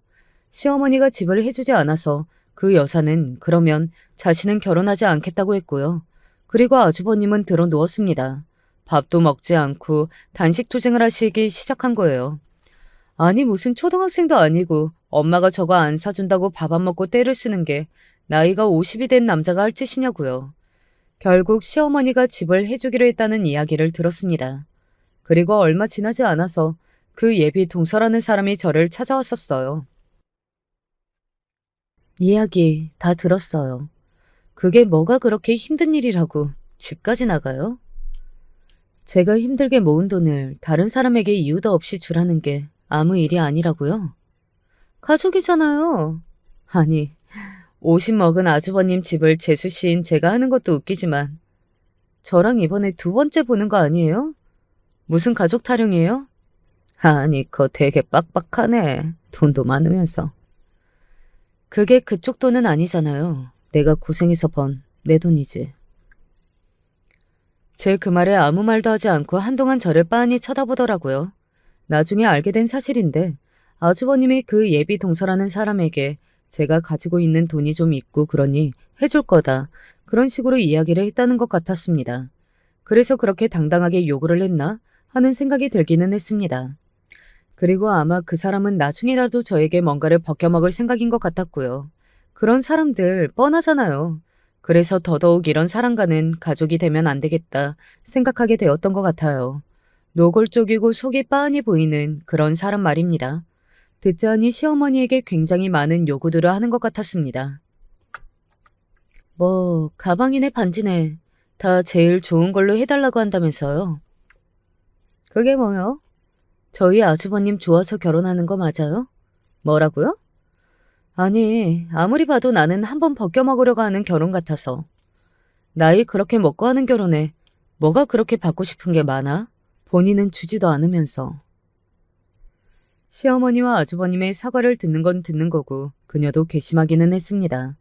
시어머니가 집을 해주지 않아서 그 여사는 그러면 자신은 결혼하지 않겠다고 했고요. 그리고 아주버님은 들어 누웠습니다. 밥도 먹지 않고 단식 투쟁을 하시기 시작한 거예요. 아니 무슨 초등학생도 아니고 엄마가 저거 안 사준다고 밥 안 먹고 떼를 쓰는 게 나이가 50이 된 남자가 할 짓이냐고요. 결국 시어머니가 집을 해주기로 했다는 이야기를 들었습니다. 그리고 얼마 지나지 않아서 그 예비 동서라는 사람이 저를 찾아왔었어요. 이야기 다 들었어요. 그게 뭐가 그렇게 힘든 일이라고 집까지 나가요? 제가 힘들게 모은 돈을 다른 사람에게 이유도 없이 주라는 게 아무 일이 아니라고요? 가족이잖아요. 아니, 50 먹은 아주버님 집을 재수 씨인 제가 하는 것도 웃기지만 저랑 이번에 두 번째 보는 거 아니에요? 무슨 가족 타령이에요? 아니, 그거 되게 빡빡하네. 돈도 많으면서. 그게 그쪽 돈은 아니잖아요. 내가 고생해서 번 내 돈이지. 제 그 말에 아무 말도 하지 않고 한동안 저를 빤히 쳐다보더라고요. 나중에 알게 된 사실인데 아주버님이 그 예비 동서라는 사람에게 제가 가지고 있는 돈이 좀 있고 그러니 해줄 거다. 그런 식으로 이야기를 했다는 것 같았습니다. 그래서 그렇게 당당하게 요구를 했나 하는 생각이 들기는 했습니다. 그리고 아마 그 사람은 나중에라도 저에게 뭔가를 벗겨먹을 생각인 것 같았고요. 그런 사람들 뻔하잖아요. 그래서 더더욱 이런 사람과는 가족이 되면 안 되겠다 생각하게 되었던 것 같아요. 노골적이고 속이 빤히 보이는 그런 사람 말입니다. 듣자하니 시어머니에게 굉장히 많은 요구들을 하는 것 같았습니다. 뭐 가방이네 반지네 다 제일 좋은 걸로 해달라고 한다면서요. 그게 뭐요? 저희 아주버님 좋아서 결혼하는 거 맞아요? 뭐라고요? 아니, 아무리 봐도 나는 한번 벗겨먹으려고 하는 결혼 같아서. 나이 그렇게 먹고 하는 결혼에 뭐가 그렇게 받고 싶은 게 많아? 본인은 주지도 않으면서. 시어머니와 아주버님의 사과를 듣는 건 듣는 거고 그녀도 괘씸하기는 했습니다.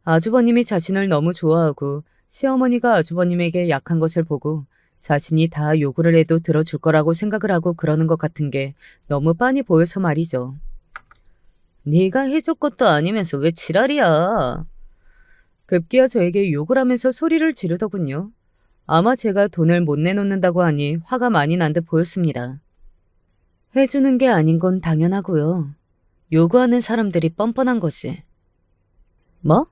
아주버님이 자신을 너무 좋아하고 시어머니가 아주버님에게 약한 것을 보고 자신이 다 요구를 해도 들어줄 거라고 생각을 하고 그러는 것 같은 게 너무 빤히 보여서 말이죠. 네가 해줄 것도 아니면서 왜 지랄이야. 급기야 저에게 욕을 하면서 소리를 지르더군요. 아마 제가 돈을 못 내놓는다고 하니 화가 많이 난 듯 보였습니다. 해주는 게 아닌 건 당연하고요. 요구하는 사람들이 뻔뻔한 거지. 뭐?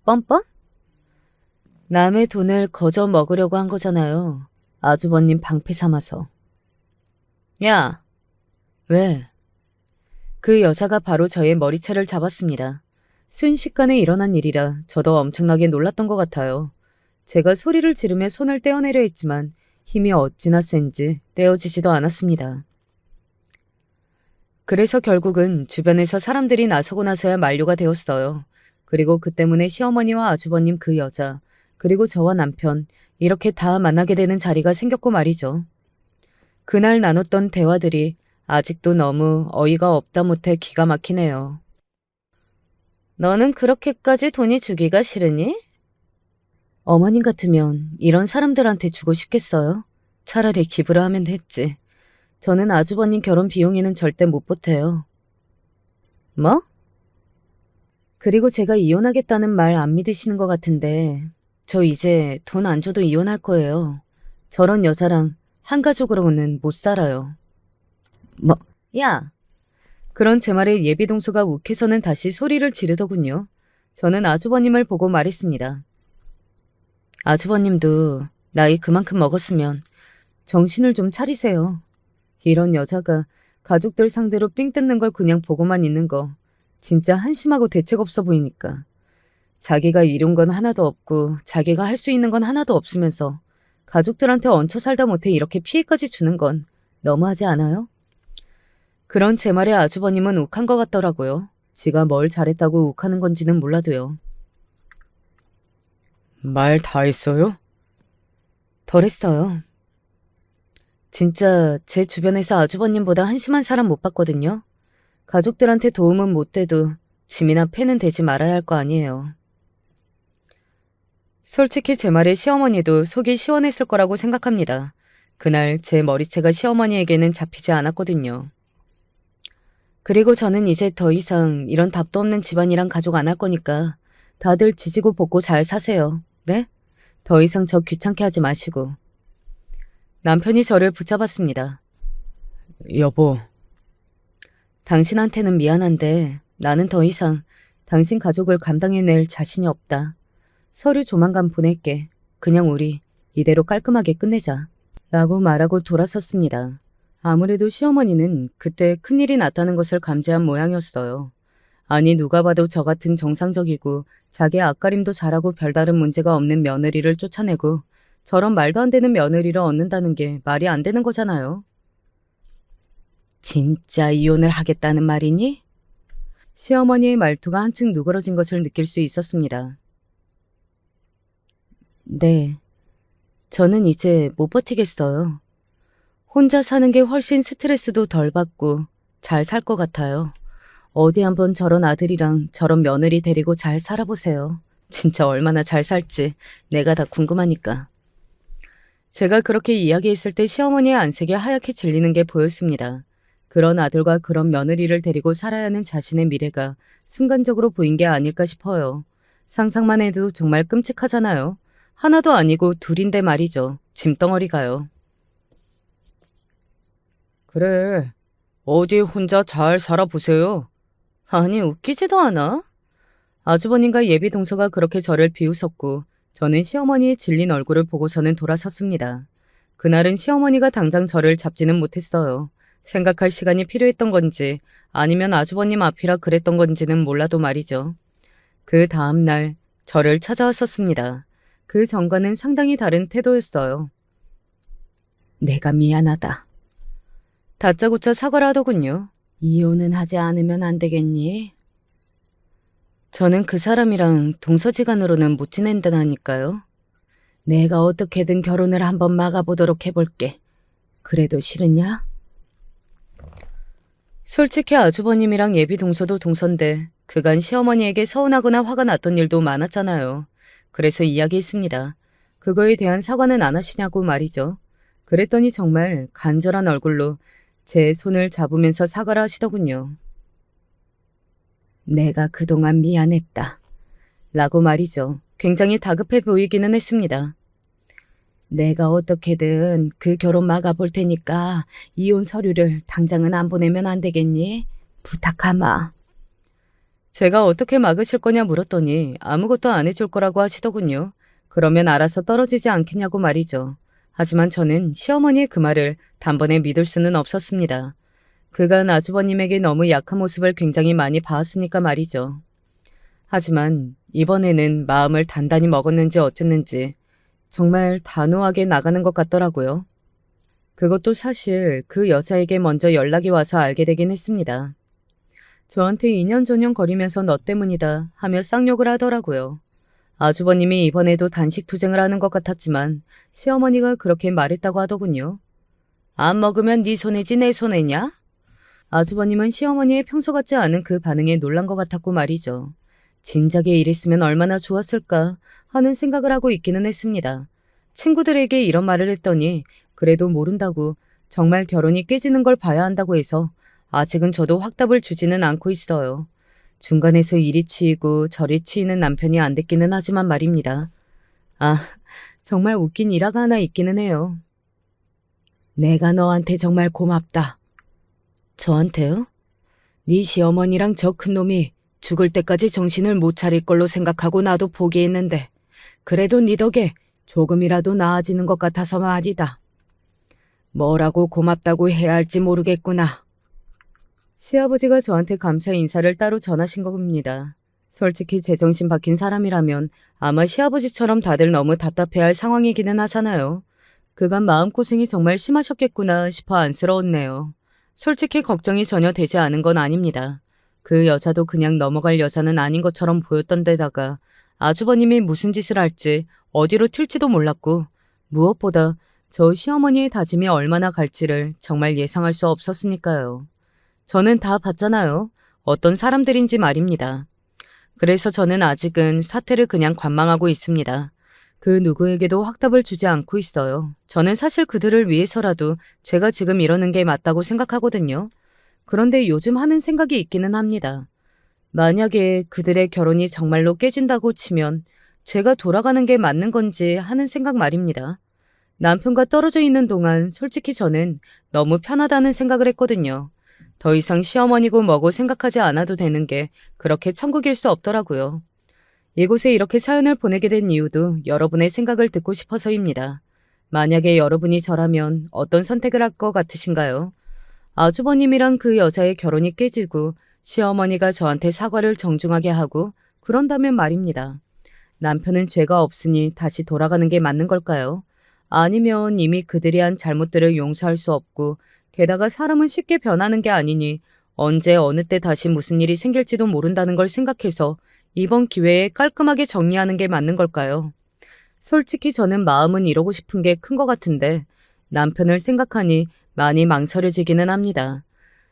뻔뻔? 남의 돈을 거저 먹으려고 한 거잖아요. 아주버님 방패 삼아서. 야! 왜? 그 여자가 바로 저의 머리채를 잡았습니다. 순식간에 일어난 일이라 저도 엄청나게 놀랐던 것 같아요. 제가 소리를 지르며 손을 떼어내려 했지만 힘이 어찌나 센지 떼어지지도 않았습니다. 그래서 결국은 주변에서 사람들이 나서고 나서야 만류가 되었어요. 그리고 그 때문에 시어머니와 아주버님 그 여자, 그리고 저와 남편 이렇게 다 만나게 되는 자리가 생겼고 말이죠. 그날 나눴던 대화들이 아직도 너무 어이가 없다 못해 기가 막히네요. 너는 그렇게까지 돈이 주기가 싫으니? 어머님 같으면 이런 사람들한테 주고 싶겠어요? 차라리 기부를 하면 됐지. 저는 아주버님 결혼 비용에는 절대 못 보태요. 뭐? 그리고 제가 이혼하겠다는 말 안 믿으시는 것 같은데 저 이제 돈 안 줘도 이혼할 거예요. 저런 여자랑 한 가족으로는 못 살아요. 뭐? 야! 그런 제 말에 예비동서가 욱해서는 다시 소리를 지르더군요. 저는 아주버님을 보고 말했습니다. 아주버님도 나이 그만큼 먹었으면 정신을 좀 차리세요. 이런 여자가 가족들 상대로 삥 뜯는 걸 그냥 보고만 있는 거 진짜 한심하고 대책 없어 보이니까. 자기가 이룬 건 하나도 없고 자기가 할 수 있는 건 하나도 없으면서 가족들한테 얹혀 살다 못해 이렇게 피해까지 주는 건 너무하지 않아요? 그런 제 말에 아주버님은 욱한 것 같더라고요. 지가 뭘 잘했다고 욱하는 건지는 몰라도요. 말 다 했어요? 덜 했어요. 진짜 제 주변에서 아주버님보다 한심한 사람 못 봤거든요. 가족들한테 도움은 못 돼도 짐이나 패는 되지 말아야 할 거 아니에요. 솔직히 제 말에 시어머니도 속이 시원했을 거라고 생각합니다. 그날 제 머리채가 시어머니에게는 잡히지 않았거든요. 그리고 저는 이제 더 이상 이런 답도 없는 집안이랑 가족 안 할 거니까 다들 지지고 볶고 잘 사세요. 네? 더 이상 저 귀찮게 하지 마시고. 남편이 저를 붙잡았습니다. 여보. 당신한테는 미안한데 나는 더 이상 당신 가족을 감당해낼 자신이 없다. 서류 조만간 보낼게. 그냥 우리 이대로 깔끔하게 끝내자. 라고 말하고 돌아섰습니다. 아무래도 시어머니는 그때 큰일이 났다는 것을 감지한 모양이었어요. 아니 누가 봐도 저 같은 정상적이고 자기 앞가림도 잘하고 별다른 문제가 없는 며느리를 쫓아내고 저런 말도 안 되는 며느리를 얻는다는 게 말이 안 되는 거잖아요. 진짜 이혼을 하겠다는 말이니? 시어머니의 말투가 한층 누그러진 것을 느낄 수 있었습니다. 네, 저는 이제 못 버티겠어요. 혼자 사는 게 훨씬 스트레스도 덜 받고 잘 살 것 같아요. 어디 한번 저런 아들이랑 저런 며느리 데리고 잘 살아보세요. 진짜 얼마나 잘 살지 내가 다 궁금하니까. 제가 그렇게 이야기했을 때 시어머니의 안색이 하얗게 질리는 게 보였습니다. 그런 아들과 그런 며느리를 데리고 살아야 하는 자신의 미래가 순간적으로 보인 게 아닐까 싶어요. 상상만 해도 정말 끔찍하잖아요. 하나도 아니고 둘인데 말이죠. 짐덩어리가요. 그래. 어디 혼자 잘 살아보세요. 아니 웃기지도 않아? 아주버님과 예비동서가 그렇게 저를 비웃었고 저는 시어머니의 질린 얼굴을 보고서는 돌아섰습니다. 그날은 시어머니가 당장 저를 잡지는 못했어요. 생각할 시간이 필요했던 건지 아니면 아주버님 앞이라 그랬던 건지는 몰라도 말이죠. 그 다음 날 저를 찾아왔었습니다. 그 전과는 상당히 다른 태도였어요. 내가 미안하다. 다짜고짜 사과를 하더군요. 이혼은 하지 않으면 안 되겠니? 저는 그 사람이랑 동서지간으로는 못 지낸다니까요. 내가 어떻게든 결혼을 한번 막아보도록 해볼게. 그래도 싫으냐? 솔직히 아주버님이랑 예비 동서도 동서인데 그간 시어머니에게 서운하거나 화가 났던 일도 많았잖아요. 그래서 이야기했습니다. 그거에 대한 사과는 안 하시냐고 말이죠. 그랬더니 정말 간절한 얼굴로 제 손을 잡으면서 사과를 하시더군요. 내가 그동안 미안했다. 라고 말이죠. 굉장히 다급해 보이기는 했습니다. 내가 어떻게든 그 결혼 막아볼 테니까 이혼 서류를 당장은 안 보내면 안 되겠니? 부탁하마. 제가 어떻게 막으실 거냐 물었더니 아무것도 안 해줄 거라고 하시더군요. 그러면 알아서 떨어지지 않겠냐고 말이죠. 하지만 저는 시어머니의 그 말을 단번에 믿을 수는 없었습니다. 그간 아주버님에게 너무 약한 모습을 굉장히 많이 봐왔으니까 말이죠. 하지만 이번에는 마음을 단단히 먹었는지 어쨌는지 정말 단호하게 나가는 것 같더라고요. 그것도 사실 그 여자에게 먼저 연락이 와서 알게 되긴 했습니다. 저한테 2년 전년 거리면서 너 때문이다 하며 쌍욕을 하더라고요. 아주버님이 이번에도 단식 투쟁을 하는 것 같았지만 시어머니가 그렇게 말했다고 하더군요. 안 먹으면 네 손해지 내 손해냐? 아주버님은 시어머니의 평소 같지 않은 그 반응에 놀란 것 같았고 말이죠. 진작에 이랬으면 얼마나 좋았을까 하는 생각을 하고 있기는 했습니다. 친구들에게 이런 말을 했더니 그래도 모른다고 정말 결혼이 깨지는 걸 봐야 한다고 해서 아직은 저도 확답을 주지는 않고 있어요. 중간에서 이리 치이고 저리 치이는 남편이 안 됐기는 하지만 말입니다. 아, 정말 웃긴 일화가 하나 있기는 해요. 내가 너한테 정말 고맙다. 저한테요? 네 시어머니랑 저 큰놈이 죽을 때까지 정신을 못 차릴 걸로 생각하고 나도 포기했는데 그래도 네 덕에 조금이라도 나아지는 것 같아서 말이다. 뭐라고 고맙다고 해야 할지 모르겠구나. 시아버지가 저한테 감사 인사를 따로 전하신 겁니다. 솔직히 제정신 박힌 사람이라면 아마 시아버지처럼 다들 너무 답답해할 상황이기는 하잖아요. 그간 마음고생이 정말 심하셨겠구나 싶어 안쓰러웠네요. 솔직히 걱정이 전혀 되지 않은 건 아닙니다. 그 여자도 그냥 넘어갈 여자는 아닌 것처럼 보였던 데다가 아주버님이 무슨 짓을 할지 어디로 튈지도 몰랐고 무엇보다 저 시어머니의 다짐이 얼마나 갈지를 정말 예상할 수 없었으니까요. 저는 다 봤잖아요. 어떤 사람들인지 말입니다. 그래서 저는 아직은 사태를 그냥 관망하고 있습니다. 그 누구에게도 확답을 주지 않고 있어요. 저는 사실 그들을 위해서라도 제가 지금 이러는 게 맞다고 생각하거든요. 그런데 요즘 하는 생각이 있기는 합니다. 만약에 그들의 결혼이 정말로 깨진다고 치면 제가 돌아가는 게 맞는 건지 하는 생각 말입니다. 남편과 떨어져 있는 동안 솔직히 저는 너무 편하다는 생각을 했거든요. 더 이상 시어머니고 뭐고 생각하지 않아도 되는 게 그렇게 천국일 수 없더라고요. 이곳에 이렇게 사연을 보내게 된 이유도 여러분의 생각을 듣고 싶어서입니다. 만약에 여러분이 저라면 어떤 선택을 할 것 같으신가요? 아주버님이랑 그 여자의 결혼이 깨지고 시어머니가 저한테 사과를 정중하게 하고 그런다면 말입니다. 남편은 죄가 없으니 다시 돌아가는 게 맞는 걸까요? 아니면 이미 그들이 한 잘못들을 용서할 수 없고 게다가 사람은 쉽게 변하는 게 아니니 언제 어느 때 다시 무슨 일이 생길지도 모른다는 걸 생각해서 이번 기회에 깔끔하게 정리하는 게 맞는 걸까요? 솔직히 저는 마음은 이러고 싶은 게 큰 것 같은데 남편을 생각하니 많이 망설여지기는 합니다.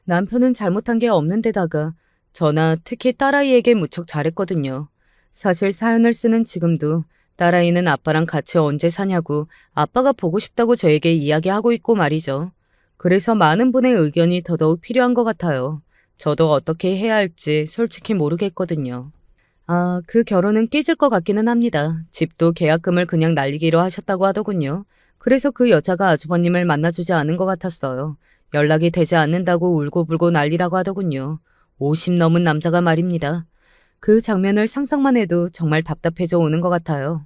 남편은 잘못한 게 없는 데다가 저나 특히 딸아이에게 무척 잘했거든요. 사실 사연을 쓰는 지금도 딸아이는 아빠랑 같이 언제 사냐고 아빠가 보고 싶다고 저에게 이야기하고 있고 말이죠. 그래서 많은 분의 의견이 더더욱 필요한 것 같아요. 저도 어떻게 해야 할지 솔직히 모르겠거든요. 아, 그 결혼은 깨질 것 같기는 합니다. 집도 계약금을 그냥 날리기로 하셨다고 하더군요. 그래서 그 여자가 아주버님을 만나주지 않은 것 같았어요. 연락이 되지 않는다고 울고불고 난리라고 하더군요. 50 넘은 남자가 말입니다. 그 장면을 상상만 해도 정말 답답해져 오는 것 같아요.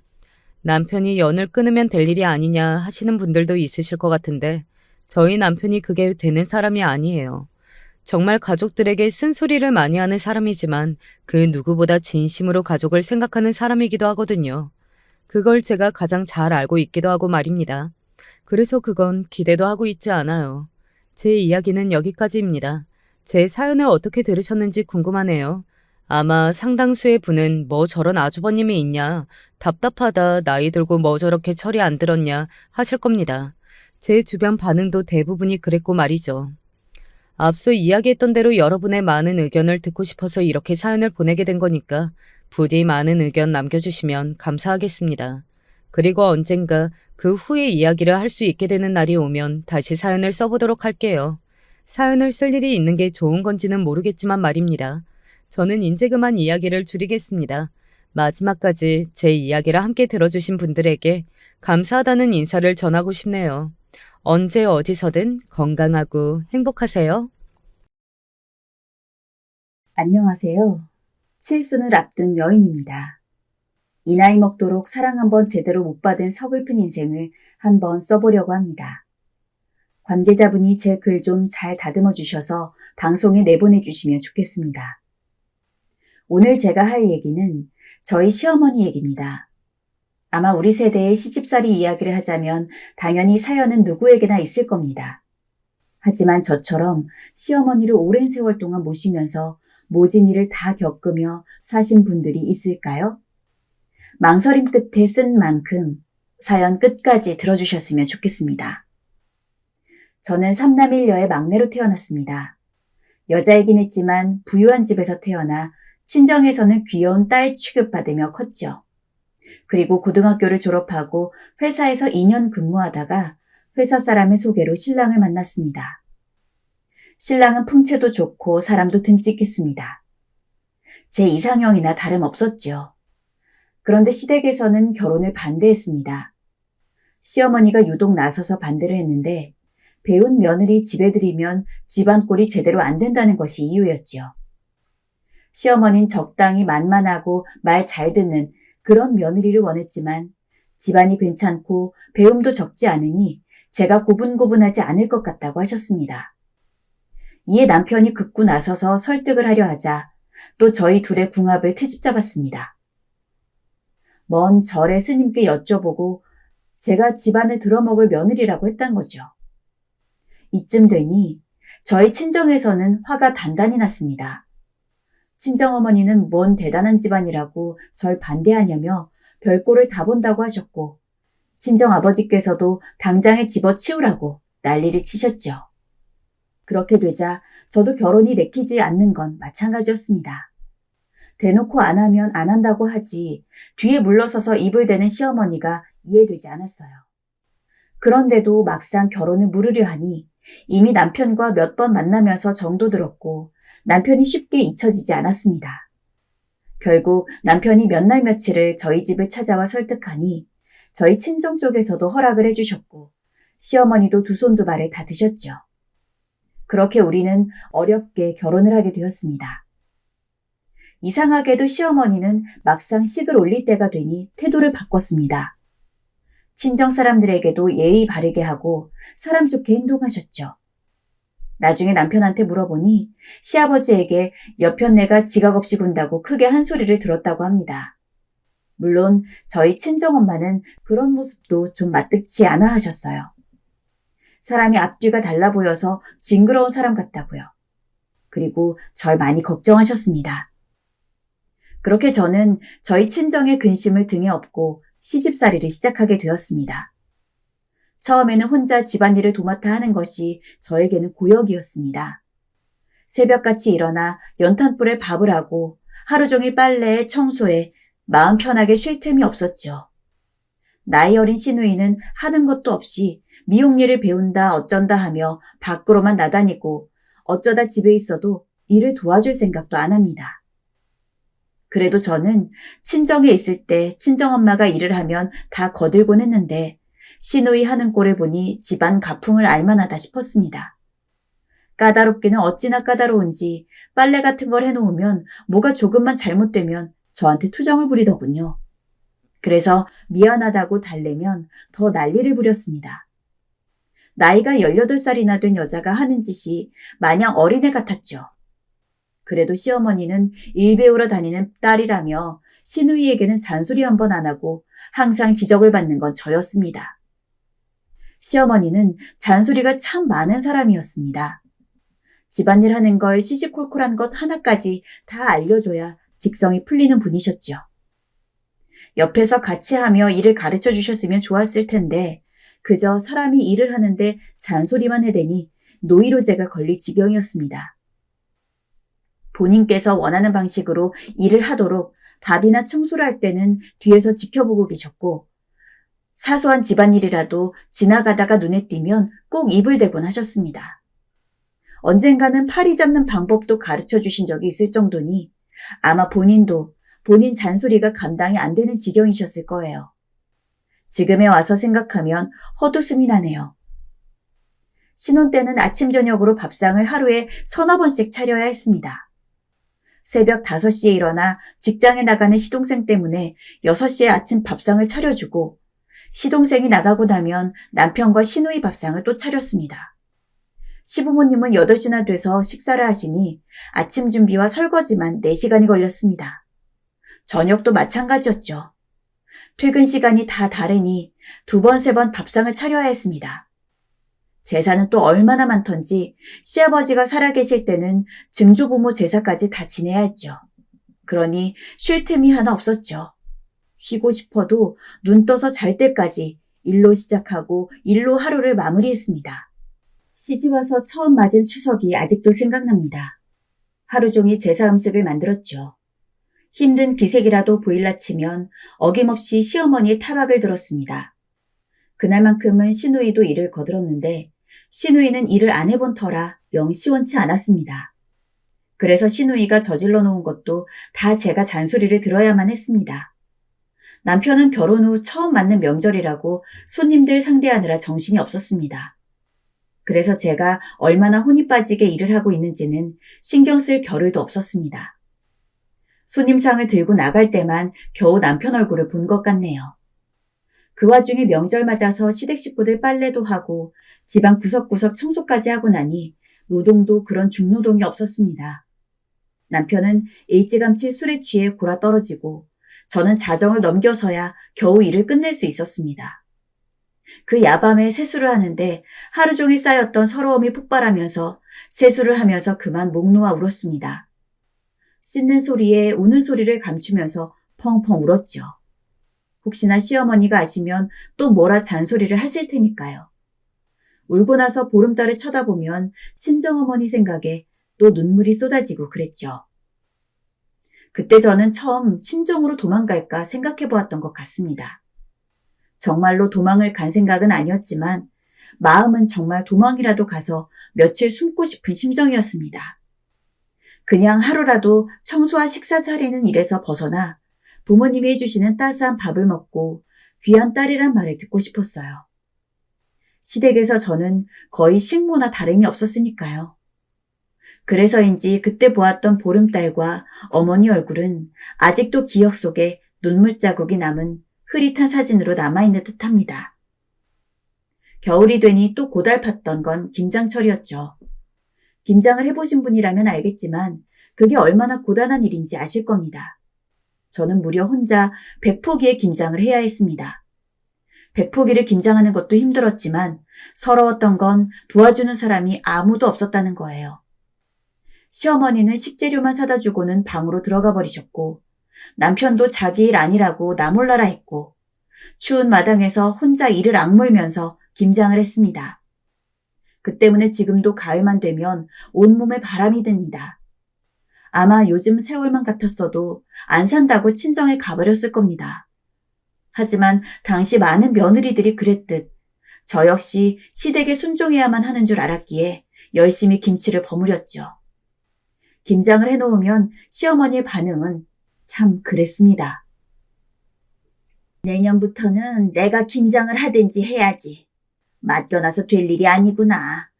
남편이 연을 끊으면 될 일이 아니냐 하시는 분들도 있으실 것 같은데 저희 남편이 그게 되는 사람이 아니에요. 정말 가족들에게 쓴소리를 많이 하는 사람이지만 그 누구보다 진심으로 가족을 생각하는 사람이기도 하거든요. 그걸 제가 가장 잘 알고 있기도 하고 말입니다. 그래서 그건 기대도 하고 있지 않아요. 제 이야기는 여기까지입니다. 제 사연을 어떻게 들으셨는지 궁금하네요. 아마 상당수의 분은 뭐 저런 아주버님이 있냐, 답답하다, 나이 들고 뭐 저렇게 철이 안 들었냐 하실 겁니다. 제 주변 반응도 대부분이 그랬고 말이죠. 앞서 이야기했던 대로 여러분의 많은 의견을 듣고 싶어서 이렇게 사연을 보내게 된 거니까 부디 많은 의견 남겨주시면 감사하겠습니다. 그리고 언젠가 그 후에 이야기를 할 수 있게 되는 날이 오면 다시 사연을 써보도록 할게요. 사연을 쓸 일이 있는 게 좋은 건지는 모르겠지만 말입니다. 저는 이제 그만 이야기를 줄이겠습니다. 마지막까지 제 이야기를 함께 들어주신 분들에게 감사하다는 인사를 전하고 싶네요. 언제 어디서든 건강하고 행복하세요. 안녕하세요. 칠순을 앞둔 여인입니다. 이 나이 먹도록 사랑 한번 제대로 못 받은 서글픈 인생을 한번 써보려고 합니다. 관계자분이 제 글 좀 잘 다듬어 주셔서 방송에 내보내 주시면 좋겠습니다. 오늘 제가 할 얘기는 저희 시어머니 얘기입니다. 아마 우리 세대의 시집살이 이야기를 하자면 당연히 사연은 누구에게나 있을 겁니다. 하지만 저처럼 시어머니를 오랜 세월 동안 모시면서 모진 일을 다 겪으며 사신 분들이 있을까요? 망설임 끝에 쓴 만큼 사연 끝까지 들어주셨으면 좋겠습니다. 저는 3남1녀의 막내로 태어났습니다. 여자이긴 했지만 부유한 집에서 태어나 친정에서는 귀여운 딸 취급받으며 컸죠. 그리고 고등학교를 졸업하고 회사에서 2년 근무하다가 회사 사람의 소개로 신랑을 만났습니다. 신랑은 풍채도 좋고 사람도 듬직했습니다. 제 이상형이나 다름없었죠. 그런데 시댁에서는 결혼을 반대했습니다. 시어머니가 유독 나서서 반대를 했는데 배운 며느리 집에 들이면 집안 꼴이 제대로 안 된다는 것이 이유였지요. 시어머니는 적당히 만만하고 말 잘 듣는 그런 며느리를 원했지만 집안이 괜찮고 배움도 적지 않으니 제가 고분고분하지 않을 것 같다고 하셨습니다. 이에 남편이 극구 나서서 설득을 하려 하자 또 저희 둘의 궁합을 트집 잡았습니다. 먼 절의 스님께 여쭤보고 제가 집안을 들어먹을 며느리라고 했단 거죠. 이쯤 되니 저희 친정에서는 화가 단단히 났습니다. 친정어머니는 뭔 대단한 집안이라고 절 반대하냐며 별꼴을 다 본다고 하셨고 친정아버지께서도 당장에 집어치우라고 난리를 치셨죠. 그렇게 되자 저도 결혼이 내키지 않는 건 마찬가지였습니다. 대놓고 안 하면 안 한다고 하지 뒤에 물러서서 입을 대는 시어머니가 이해되지 않았어요. 그런데도 막상 결혼을 물으려 하니 이미 남편과 몇 번 만나면서 정도 들었고 남편이 쉽게 잊혀지지 않았습니다. 결국 남편이 몇 날 며칠을 저희 집을 찾아와 설득하니 저희 친정 쪽에서도 허락을 해주셨고 시어머니도 두 손 두 발을 다 드셨죠. 그렇게 우리는 어렵게 결혼을 하게 되었습니다. 이상하게도 시어머니는 막상 식을 올릴 때가 되니 태도를 바꿨습니다. 친정 사람들에게도 예의 바르게 하고 사람 좋게 행동하셨죠. 나중에 남편한테 물어보니 시아버지에게 여편네가 지각 없이 군다고 크게 한 소리를 들었다고 합니다. 물론 저희 친정엄마는 그런 모습도 좀 마뜩치 않아 하셨어요. 사람이 앞뒤가 달라 보여서 징그러운 사람 같다고요. 그리고 절 많이 걱정하셨습니다. 그렇게 저는 저희 친정의 근심을 등에 업고 시집살이를 시작하게 되었습니다. 처음에는 혼자 집안일을 도맡아 하는 것이 저에게는 고역이었습니다. 새벽같이 일어나 연탄불에 밥을 하고 하루 종일 빨래에 청소에 마음 편하게 쉴 틈이 없었죠. 나이 어린 시누이는 하는 것도 없이 미용일을 배운다 어쩐다 하며 밖으로만 나다니고 어쩌다 집에 있어도 일을 도와줄 생각도 안 합니다. 그래도 저는 친정에 있을 때 친정엄마가 일을 하면 다 거들곤 했는데 시누이 하는 꼴을 보니 집안 가풍을 알만하다 싶었습니다. 까다롭기는 어찌나 까다로운지 빨래 같은 걸 해놓으면 뭐가 조금만 잘못되면 저한테 투정을 부리더군요. 그래서 미안하다고 달래면 더 난리를 부렸습니다. 나이가 18살이나 된 여자가 하는 짓이 마냥 어린애 같았죠. 그래도 시어머니는 일 배우러 다니는 딸이라며 시누이에게는 잔소리 한 번 안 하고 항상 지적을 받는 건 저였습니다. 시어머니는 잔소리가 참 많은 사람이었습니다. 집안일 하는 걸 시시콜콜한 것 하나까지 다 알려줘야 직성이 풀리는 분이셨죠. 옆에서 같이 하며 일을 가르쳐 주셨으면 좋았을 텐데 그저 사람이 일을 하는데 잔소리만 해대니 노이로제가 걸릴 지경이었습니다. 본인께서 원하는 방식으로 일을 하도록 밥이나 청소를 할 때는 뒤에서 지켜보고 계셨고 사소한 집안일이라도 지나가다가 눈에 띄면 꼭 입을 대곤 하셨습니다. 언젠가는 파리 잡는 방법도 가르쳐 주신 적이 있을 정도니 아마 본인도 본인 잔소리가 감당이 안 되는 지경이셨을 거예요. 지금에 와서 생각하면 헛웃음이 나네요. 신혼 때는 아침 저녁으로 밥상을 하루에 서너 번씩 차려야 했습니다. 새벽 5시에 일어나 직장에 나가는 시동생 때문에 6시에 아침 밥상을 차려주고 시동생이 나가고 나면 남편과 시누이 밥상을 또 차렸습니다. 시부모님은 8시나 돼서 식사를 하시니 아침 준비와 설거지만 4시간이 걸렸습니다. 저녁도 마찬가지였죠. 퇴근 시간이 다 다르니 2번, 3번 밥상을 차려야 했습니다. 제사는 또 얼마나 많던지 시아버지가 살아계실 때는 증조부모 제사까지 다 지내야 했죠. 그러니 쉴 틈이 하나 없었죠. 쉬고 싶어도 눈 떠서 잘 때까지 일로 시작하고 일로 하루를 마무리했습니다. 시집와서 처음 맞은 추석이 아직도 생각납니다. 하루 종일 제사 음식을 만들었죠. 힘든 기색이라도 보일라 치면 어김없이 시어머니의 타박을 들었습니다. 그날만큼은 시누이도 일을 거들었는데 시누이는 일을 안 해본 터라 영 시원치 않았습니다. 그래서 시누이가 저질러 놓은 것도 다 제가 잔소리를 들어야만 했습니다. 남편은 결혼 후 처음 맞는 명절이라고 손님들 상대하느라 정신이 없었습니다. 그래서 제가 얼마나 혼이 빠지게 일을 하고 있는지는 신경 쓸 겨를도 없었습니다. 손님상을 들고 나갈 때만 겨우 남편 얼굴을 본 것 같네요. 그 와중에 명절 맞아서 시댁 식구들 빨래도 하고 집안 구석구석 청소까지 하고 나니 노동도 그런 중노동이 없었습니다. 남편은 일찌감치 술에 취해 골아 떨어지고 저는 자정을 넘겨서야 겨우 일을 끝낼 수 있었습니다. 그 야밤에 세수를 하는데 하루 종일 쌓였던 서러움이 폭발하면서 세수를 하면서 그만 목 놓아 울었습니다. 씻는 소리에 우는 소리를 감추면서 펑펑 울었죠. 혹시나 시어머니가 아시면 또 뭐라 잔소리를 하실 테니까요. 울고 나서 보름달을 쳐다보면 친정어머니 생각에 또 눈물이 쏟아지고 그랬죠. 그때 저는 처음 친정으로 도망갈까 생각해 보았던 것 같습니다. 정말로 도망을 간 생각은 아니었지만 마음은 정말 도망이라도 가서 며칠 숨고 싶은 심정이었습니다. 그냥 하루라도 청소와 식사 차리는 일에서 벗어나 부모님이 해주시는 따스한 밥을 먹고 귀한 딸이란 말을 듣고 싶었어요. 시댁에서 저는 거의 식모나 다름이 없었으니까요. 그래서인지 그때 보았던 보름달과 어머니 얼굴은 아직도 기억 속에 눈물 자국이 남은 흐릿한 사진으로 남아있는 듯합니다. 겨울이 되니 또 고달팠던 건 김장철이었죠. 김장을 해보신 분이라면 알겠지만 그게 얼마나 고단한 일인지 아실 겁니다. 저는 무려 혼자 100포기의 김장을 해야 했습니다. 100포기를 김장하는 것도 힘들었지만 서러웠던 건 도와주는 사람이 아무도 없었다는 거예요. 시어머니는 식재료만 사다 주고는 방으로 들어가 버리셨고 남편도 자기 일 아니라고 나 몰라라 했고 추운 마당에서 혼자 이를 악물면서 김장을 했습니다. 그 때문에 지금도 가을만 되면 온몸에 바람이 듭니다. 아마 요즘 세월만 같았어도 안 산다고 친정에 가버렸을 겁니다. 하지만 당시 많은 며느리들이 그랬듯 저 역시 시댁에 순종해야만 하는 줄 알았기에 열심히 김치를 버무렸죠. 김장을 해놓으면 시어머니의 반응은 참 그랬습니다. 내년부터는 내가 김장을 하든지 해야지. 맡겨놔서 될 일이 아니구나.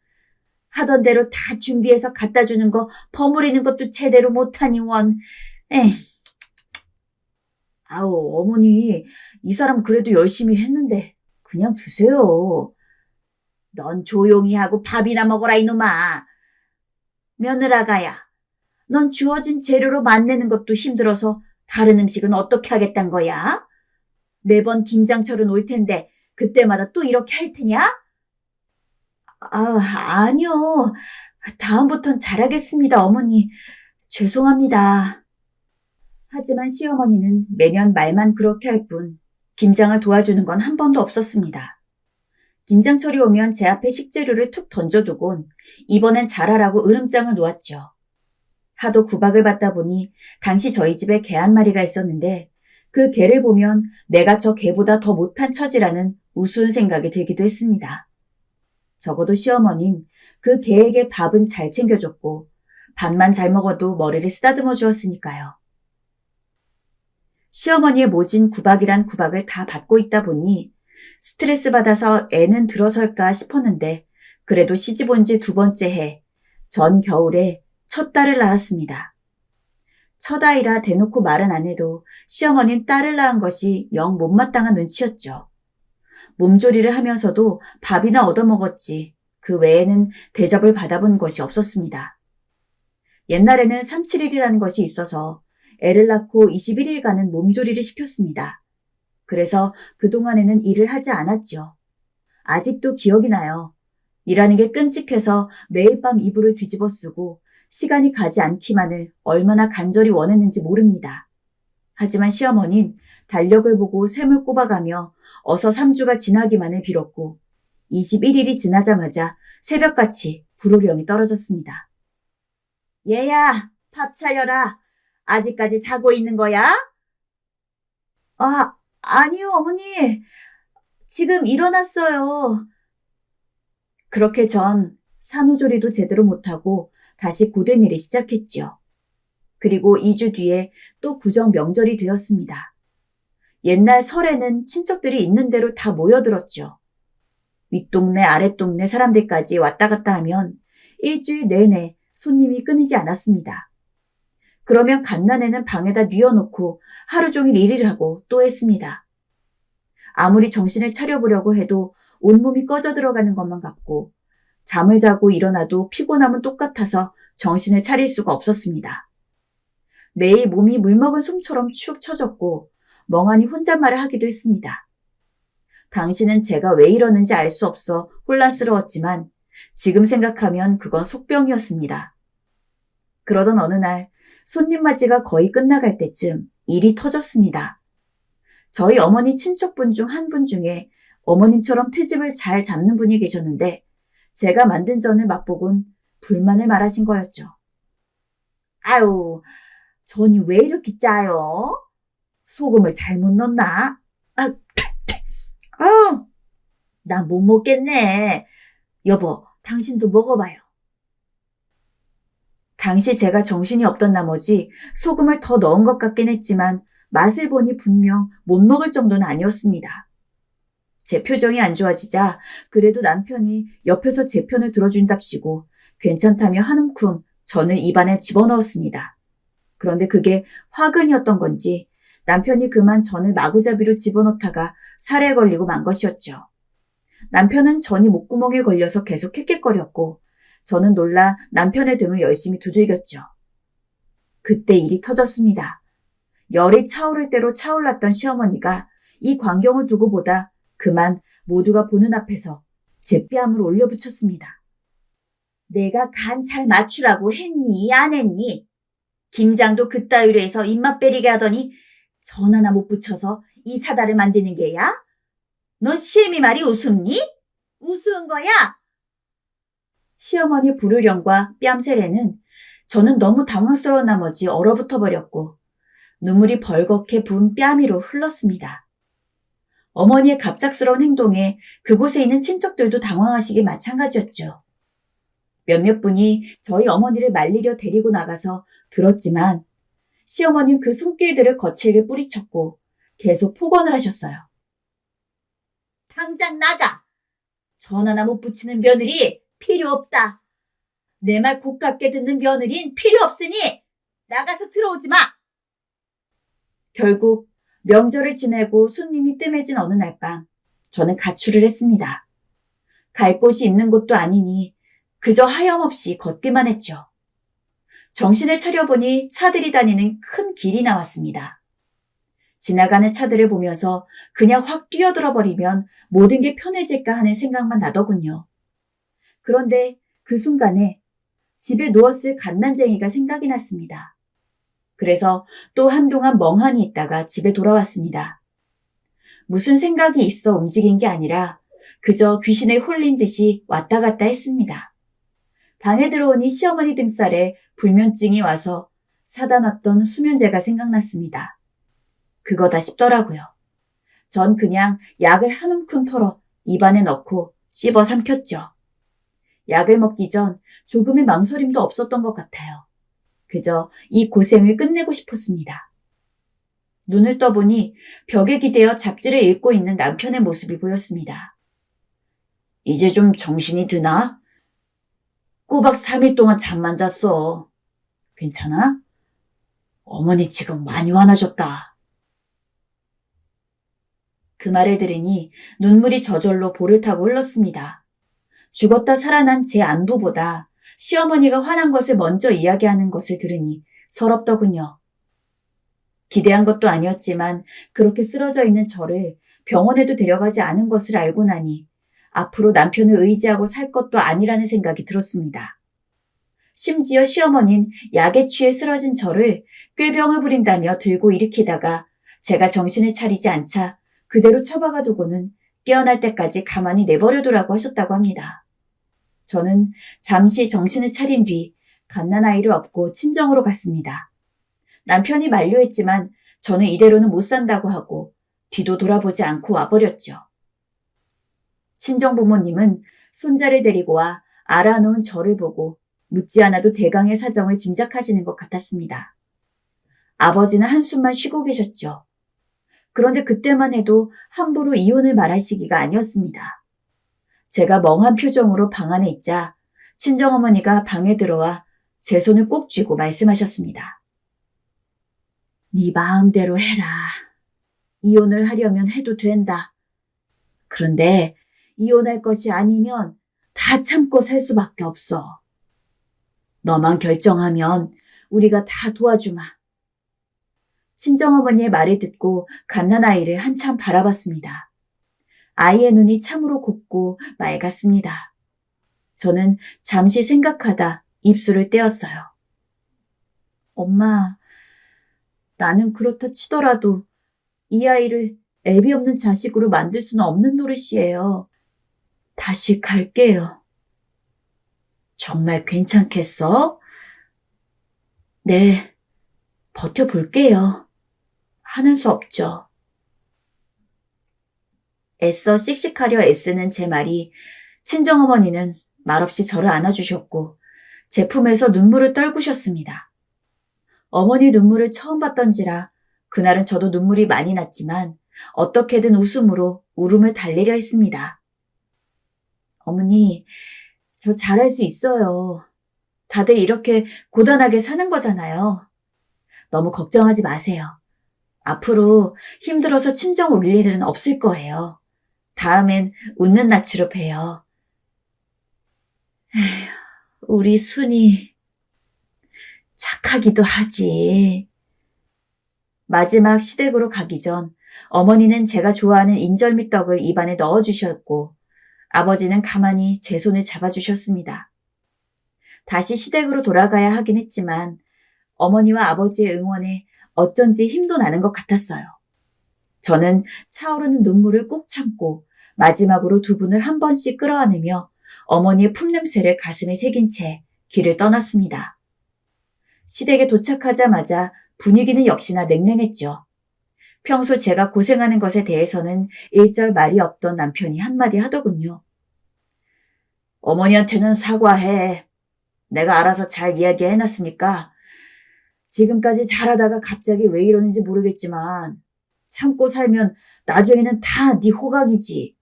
하던 대로 다 준비해서 갖다 주는 거 버무리는 것도 제대로 못하니 원. 에이. 아우 어머니 이 사람 그래도 열심히 했는데 그냥 두세요. 넌 조용히 하고 밥이나 먹어라 이놈아. 며느라가야. 넌 주어진 재료로 맛내는 것도 힘들어서 다른 음식은 어떻게 하겠단 거야? 매번 김장철은 올 텐데 그때마다 또 이렇게 할 테냐? 아니요. 다음부턴 잘하겠습니다, 어머니. 죄송합니다. 하지만 시어머니는 매년 말만 그렇게 할 뿐 김장을 도와주는 건 한 번도 없었습니다. 김장철이 오면 제 앞에 식재료를 툭 던져두곤 이번엔 잘하라고 으름장을 놓았죠. 하도 구박을 받다 보니 당시 저희 집에 개 한 마리가 있었는데 그 개를 보면 내가 저 개보다 더 못한 처지라는 우스운 생각이 들기도 했습니다. 적어도 시어머니는 그 개에게 밥은 잘 챙겨줬고 밥만 잘 먹어도 머리를 쓰다듬어 주었으니까요. 시어머니의 모진 구박이란 구박을 다 받고 있다 보니 스트레스 받아서 애는 들어설까 싶었는데 그래도 시집 온 지 2번째 해, 전 겨울에 첫 딸을 낳았습니다. 첫 아이라 대놓고 말은 안 해도 시어머니는 딸을 낳은 것이 영 못마땅한 눈치였죠. 몸조리를 하면서도 밥이나 얻어먹었지 그 외에는 대접을 받아본 것이 없었습니다. 옛날에는 3-7일이라는 것이 있어서 애를 낳고 21일간은 몸조리를 시켰습니다. 그래서 그동안에는 일을 하지 않았죠. 아직도 기억이 나요. 일하는 게 끔찍해서 매일 밤 이불을 뒤집어 쓰고 시간이 가지 않기만을 얼마나 간절히 원했는지 모릅니다. 하지만 시어머니는 달력을 보고 샘을 꼽아가며 어서 3주가 지나기만을 빌었고 21일이 지나자마자 새벽같이 불호령이 떨어졌습니다. 얘야, 밥 차려라. 아직까지 자고 있는 거야? 아니요, 어머니. 지금 일어났어요. 그렇게 전 산후조리도 제대로 못하고 다시 고된 일이 시작했죠. 그리고 2주 뒤에 또 구정 명절이 되었습니다. 옛날 설에는 친척들이 있는 대로 다 모여들었죠. 윗동네 아랫동네 사람들까지 왔다 갔다 하면 일주일 내내 손님이 끊이지 않았습니다. 그러면 갓난애는 방에다 뉘어놓고 하루 종일 일을 하고 또 했습니다. 아무리 정신을 차려보려고 해도 온몸이 꺼져 들어가는 것만 같고 잠을 자고 일어나도 피곤함은 똑같아서 정신을 차릴 수가 없었습니다. 매일 몸이 물먹은 솜처럼 축 처졌고 멍하니 혼잣말을 하기도 했습니다. 당시는 제가 왜 이러는지 알 수 없어 혼란스러웠지만 지금 생각하면 그건 속병이었습니다. 그러던 어느 날 손님 맞이가 거의 끝나갈 때쯤 일이 터졌습니다. 저희 어머니 친척분 중 한 분 중에 어머님처럼 트집을 잘 잡는 분이 계셨는데 제가 만든 전을 맛보곤 불만을 말하신 거였죠. 아유, 전이 왜 이렇게 짜요? 소금을 잘못 넣었나? 나 못 먹겠네. 여보, 당신도 먹어봐요. 당시 제가 정신이 없던 나머지 소금을 더 넣은 것 같긴 했지만 맛을 보니 분명 못 먹을 정도는 아니었습니다. 제 표정이 안 좋아지자 그래도 남편이 옆에서 제 편을 들어준답시고 괜찮다며 한 움큼 전을 입안에 집어넣었습니다. 그런데 그게 화근이었던 건지 남편이 그만 전을 마구잡이로 집어넣다가 살에 걸리고 만 것이었죠. 남편은 전이 목구멍에 걸려서 계속 헥헥거렸고 저는 놀라 남편의 등을 열심히 두들겼죠. 그때 일이 터졌습니다. 열이 차오를 대로 차올랐던 시어머니가 이 광경을 두고 보다 그만 모두가 보는 앞에서 제 뺨을 올려붙였습니다. 내가 간 잘 맞추라고 했니? 안 했니? 김장도 그따위로 해서 입맛 빼리게 하더니 전 하나 못 붙여서 이 사다를 만드는 게야? 넌 시애미 말이 우습니? 우스운 거야? 시어머니 불효령과 뺨세례는 저는 너무 당황스러운 나머지 얼어붙어 버렸고 눈물이 벌겋게 부은 뺨 위로 흘렀습니다. 어머니의 갑작스러운 행동에 그곳에 있는 친척들도 당황하시기 마찬가지였죠. 몇몇 분이 저희 어머니를 말리려 데리고 나가서 들었지만 시어머니는 그 손길들을 거칠게 뿌리쳤고 계속 폭언을 하셨어요. 당장 나가! 전 하나 못 붙이는 며느리 필요 없다. 내 말 고깝게 듣는 며느린 필요 없으니 나가서 들어오지 마! 결국 명절을 지내고 손님이 뜸해진 어느 날 밤 저는 가출을 했습니다. 갈 곳이 있는 곳도 아니니 그저 하염없이 걷기만 했죠. 정신을 차려보니 차들이 다니는 큰 길이 나왔습니다. 지나가는 차들을 보면서 그냥 확 뛰어들어 버리면 모든 게 편해질까 하는 생각만 나더군요. 그런데 그 순간에 집에 누웠을 갓난쟁이가 생각이 났습니다. 그래서 또 한동안 멍하니 있다가 집에 돌아왔습니다. 무슨 생각이 있어 움직인 게 아니라 그저 귀신에 홀린 듯이 왔다 갔다 했습니다. 방에 들어오니 시어머니 등살에 불면증이 와서 사다 놨던 수면제가 생각났습니다. 그거다 싶더라고요. 전 그냥 약을 한 움큼 털어 입안에 넣고 씹어 삼켰죠. 약을 먹기 전 조금의 망설임도 없었던 것 같아요. 그저 이 고생을 끝내고 싶었습니다. 눈을 떠보니 벽에 기대어 잡지를 읽고 있는 남편의 모습이 보였습니다. 이제 좀 정신이 드나? 꼬박 3일 동안 잠만 잤어. 괜찮아? 어머니 지금 많이 화나셨다. 그 말을 들으니 눈물이 저절로 볼을 타고 흘렀습니다. 죽었다 살아난 제 안부보다 시어머니가 화난 것을 먼저 이야기하는 것을 들으니 서럽더군요. 기대한 것도 아니었지만 그렇게 쓰러져 있는 저를 병원에도 데려가지 않은 것을 알고 나니 앞으로 남편을 의지하고 살 것도 아니라는 생각이 들었습니다. 심지어 시어머니는 약에 취해 쓰러진 저를 꾀병을 부린다며 들고 일으키다가 제가 정신을 차리지 않자 그대로 처박아 두고는 깨어날 때까지 가만히 내버려두라고 하셨다고 합니다. 저는 잠시 정신을 차린 뒤 갓난아이를 업고 친정으로 갔습니다. 남편이 만류했지만 저는 이대로는 못 산다고 하고 뒤도 돌아보지 않고 와버렸죠. 친정부모님은 손자를 데리고 와 알아놓은 저를 보고 묻지 않아도 대강의 사정을 짐작하시는 것 같았습니다. 아버지는 한숨만 쉬고 계셨죠. 그런데 그때만 해도 함부로 이혼을 말할 시기가 아니었습니다. 제가 멍한 표정으로 방 안에 있자 친정어머니가 방에 들어와 제 손을 꼭 쥐고 말씀하셨습니다. 네 마음대로 해라. 이혼을 하려면 해도 된다. 그런데 이혼할 것이 아니면 다 참고 살 수밖에 없어. 너만 결정하면 우리가 다 도와주마. 친정어머니의 말을 듣고 갓난아이를 한참 바라봤습니다. 아이의 눈이 참으로 곱고 맑았습니다. 저는 잠시 생각하다 입술을 떼었어요. 엄마, 나는 그렇다 치더라도 이 아이를 애비 없는 자식으로 만들 수는 없는 노릇이에요. 다시 갈게요. 정말 괜찮겠어? 네, 버텨볼게요. 하는 수 없죠. 애써 씩씩하려 애쓰는 제 말이 친정어머니는 말없이 저를 안아주셨고 제 품에서 눈물을 떨구셨습니다. 어머니 눈물을 처음 봤던지라 그날은 저도 눈물이 많이 났지만 어떻게든 웃음으로 울음을 달래려 했습니다. 어머니, 저 잘할 수 있어요. 다들 이렇게 고단하게 사는 거잖아요. 너무 걱정하지 마세요. 앞으로 힘들어서 친정 올 일은 없을 거예요. 다음엔 웃는 낯으로 봬요. 에휴, 우리 순이 착하기도 하지. 마지막 시댁으로 가기 전 어머니는 제가 좋아하는 인절미 떡을 입안에 넣어주셨고 아버지는 가만히 제 손을 잡아주셨습니다. 다시 시댁으로 돌아가야 하긴 했지만 어머니와 아버지의 응원에 어쩐지 힘도 나는 것 같았어요. 저는 차오르는 눈물을 꾹 참고 마지막으로 두 분을 한 번씩 끌어안으며 어머니의 품냄새를 가슴에 새긴 채 길을 떠났습니다. 시댁에 도착하자마자 분위기는 역시나 냉랭했죠. 평소 제가 고생하는 것에 대해서는 일절 말이 없던 남편이 한마디 하더군요. 어머니한테는 사과해. 내가 알아서 잘 이야기해놨으니까 지금까지 잘하다가 갑자기 왜 이러는지 모르겠지만 참고 살면 나중에는 다 네 호각이지.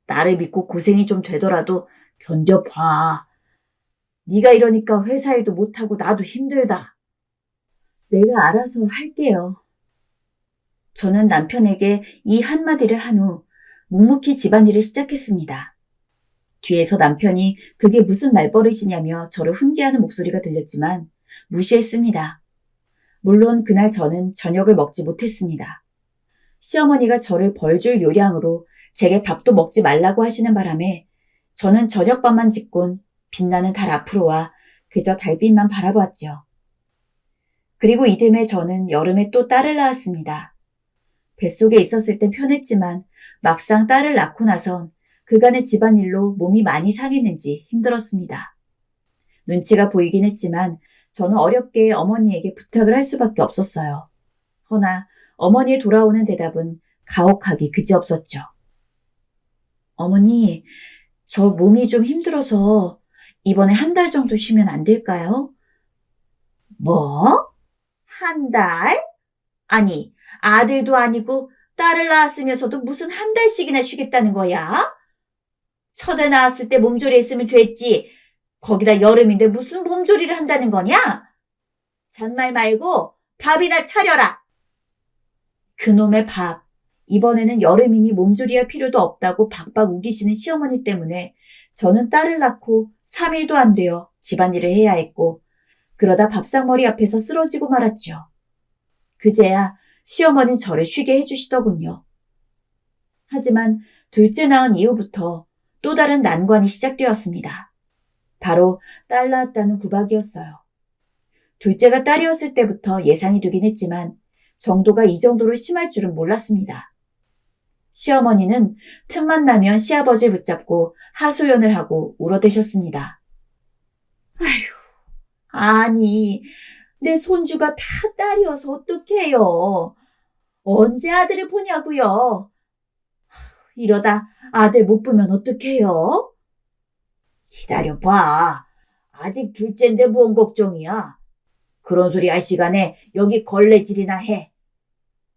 나를 믿고 고생이 좀 되더라도 견뎌봐. 네가 이러니까 회사 일도 못하고 나도 힘들다. 내가 알아서 할게요. 저는 남편에게 이 한마디를 한 후 묵묵히 집안일을 시작했습니다. 뒤에서 남편이 그게 무슨 말버릇이냐며 저를 훈계하는 목소리가 들렸지만 무시했습니다. 물론 그날 저는 저녁을 먹지 못했습니다. 시어머니가 저를 벌줄 요량으로 제게 밥도 먹지 말라고 하시는 바람에 저는 저녁밥만 짓곤 빛나는 달 앞으로와 그저 달빛만 바라보았죠. 그리고 이듬해 저는 여름에 또 딸을 낳았습니다. 뱃속에 있었을 땐 편했지만 막상 딸을 낳고 나선 그간의 집안일로 몸이 많이 상했는지 힘들었습니다. 눈치가 보이긴 했지만 저는 어렵게 어머니에게 부탁을 할 수밖에 없었어요. 허나 어머니의 돌아오는 대답은 가혹하기 그지없었죠. 어머니, 저 몸이 좀 힘들어서 이번에 한 달 정도 쉬면 안 될까요? 뭐? 한 달? 아니, 아들도 아니고 딸을 낳았으면서도 무슨 한 달씩이나 쉬겠다는 거야? 첫애 낳았을 때 몸조리 했으면 됐지. 거기다 여름인데 무슨 몸조리를 한다는 거냐? 잔말 말고 밥이나 차려라. 그놈의 밥. 이번에는 여름이니 몸조리할 필요도 없다고 박박 우기시는 시어머니 때문에 저는 딸을 낳고 3일도 안 되어 집안일을 해야 했고 그러다 밥상머리 앞에서 쓰러지고 말았죠. 그제야 시어머니는 저를 쉬게 해주시더군요. 하지만 둘째 낳은 이후부터 또 다른 난관이 시작되었습니다. 바로 딸 낳았다는 구박이었어요. 둘째가 딸이었을 때부터 예상이 되긴 했지만 정도가 이 정도로 심할 줄은 몰랐습니다. 시어머니는 틈만 나면 시아버지를 붙잡고 하소연을 하고 울어대셨습니다. 아휴, 아니, 내 손주가 다 딸이어서 어떡해요. 언제 아들을 보냐고요. 이러다 아들 못 보면 어떡해요? 기다려봐. 아직 둘째인데 뭔 걱정이야. 그런 소리 할 시간에 여기 걸레질이나 해.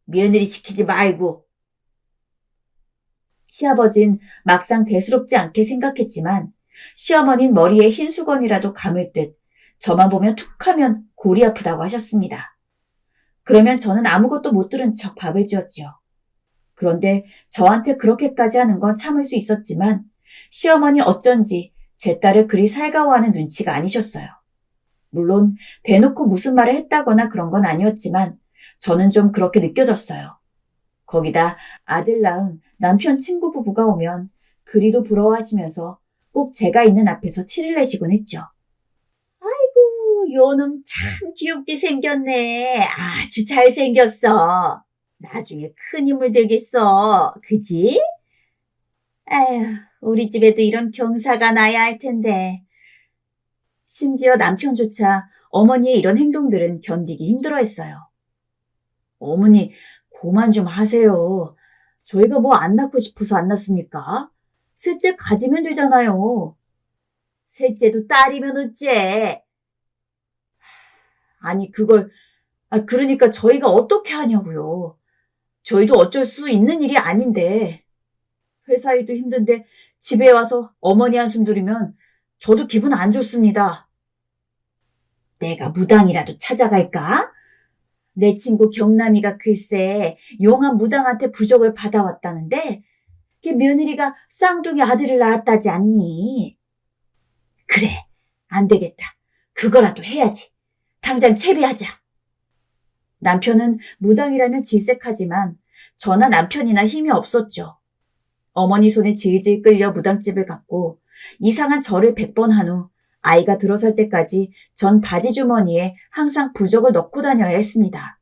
며느리 시키지 말고. 시아버진 막상 대수롭지 않게 생각했지만 시어머니는 머리에 흰 수건이라도 감을 듯 저만 보면 툭 하면 골이 아프다고 하셨습니다. 그러면 저는 아무것도 못 들은 척 밥을 지었죠. 그런데 저한테 그렇게까지 하는 건 참을 수 있었지만 시어머니 어쩐지 제 딸을 그리 살가워하는 눈치가 아니셨어요. 물론 대놓고 무슨 말을 했다거나 그런 건 아니었지만 저는 좀 그렇게 느껴졌어요. 거기다 아들 낳은 남편 친구 부부가 오면 그리도 부러워하시면서 꼭 제가 있는 앞에서 티를 내시곤 했죠. 아이고, 요놈 참 귀엽게 생겼네. 아주 잘생겼어. 나중에 큰 인물 되겠어. 그지? 에휴, 우리 집에도 이런 경사가 나야 할 텐데. 심지어 남편조차 어머니의 이런 행동들은 견디기 힘들어했어요. 어머니, 그만 좀 하세요. 저희가 뭐 안 낳고 싶어서 안 낳습니까? 셋째 가지면 되잖아요. 셋째도 딸이면 어째? 아니, 그러니까 저희가 어떻게 하냐고요. 저희도 어쩔 수 있는 일이 아닌데. 회사 일도 힘든데 집에 와서 어머니 한숨 들으면 저도 기분 안 좋습니다. 내가 무당이라도 찾아갈까? 내 친구 경남이가 글쎄 용한 무당한테 부적을 받아왔다는데 걔 며느리가 쌍둥이 아들을 낳았다지 않니? 그래, 안 되겠다. 그거라도 해야지. 당장 채비하자. 남편은 무당이라면 질색하지만 저나 남편이나 힘이 없었죠. 어머니 손에 질질 끌려 무당집을 갔고 이상한 절을 100번 한 후 아이가 들어설 때까지 전 바지 주머니에 항상 부적을 넣고 다녀야 했습니다.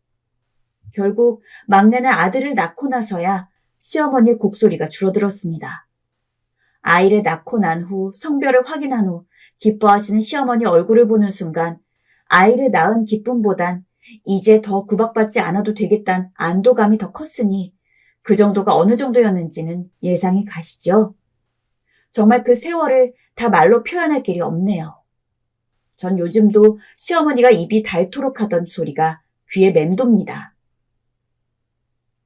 결국 막내는 아들을 낳고 나서야 시어머니의 곡소리가 줄어들었습니다. 아이를 낳고 난 후 성별을 확인한 후 기뻐하시는 시어머니 얼굴을 보는 순간 아이를 낳은 기쁨보단 이제 더 구박받지 않아도 되겠다는 안도감이 더 컸으니 그 정도가 어느 정도였는지는 예상이 가시죠. 정말 그 세월을 다 말로 표현할 길이 없네요. 전 요즘도 시어머니가 입이 닳도록 하던 소리가 귀에 맴돕니다.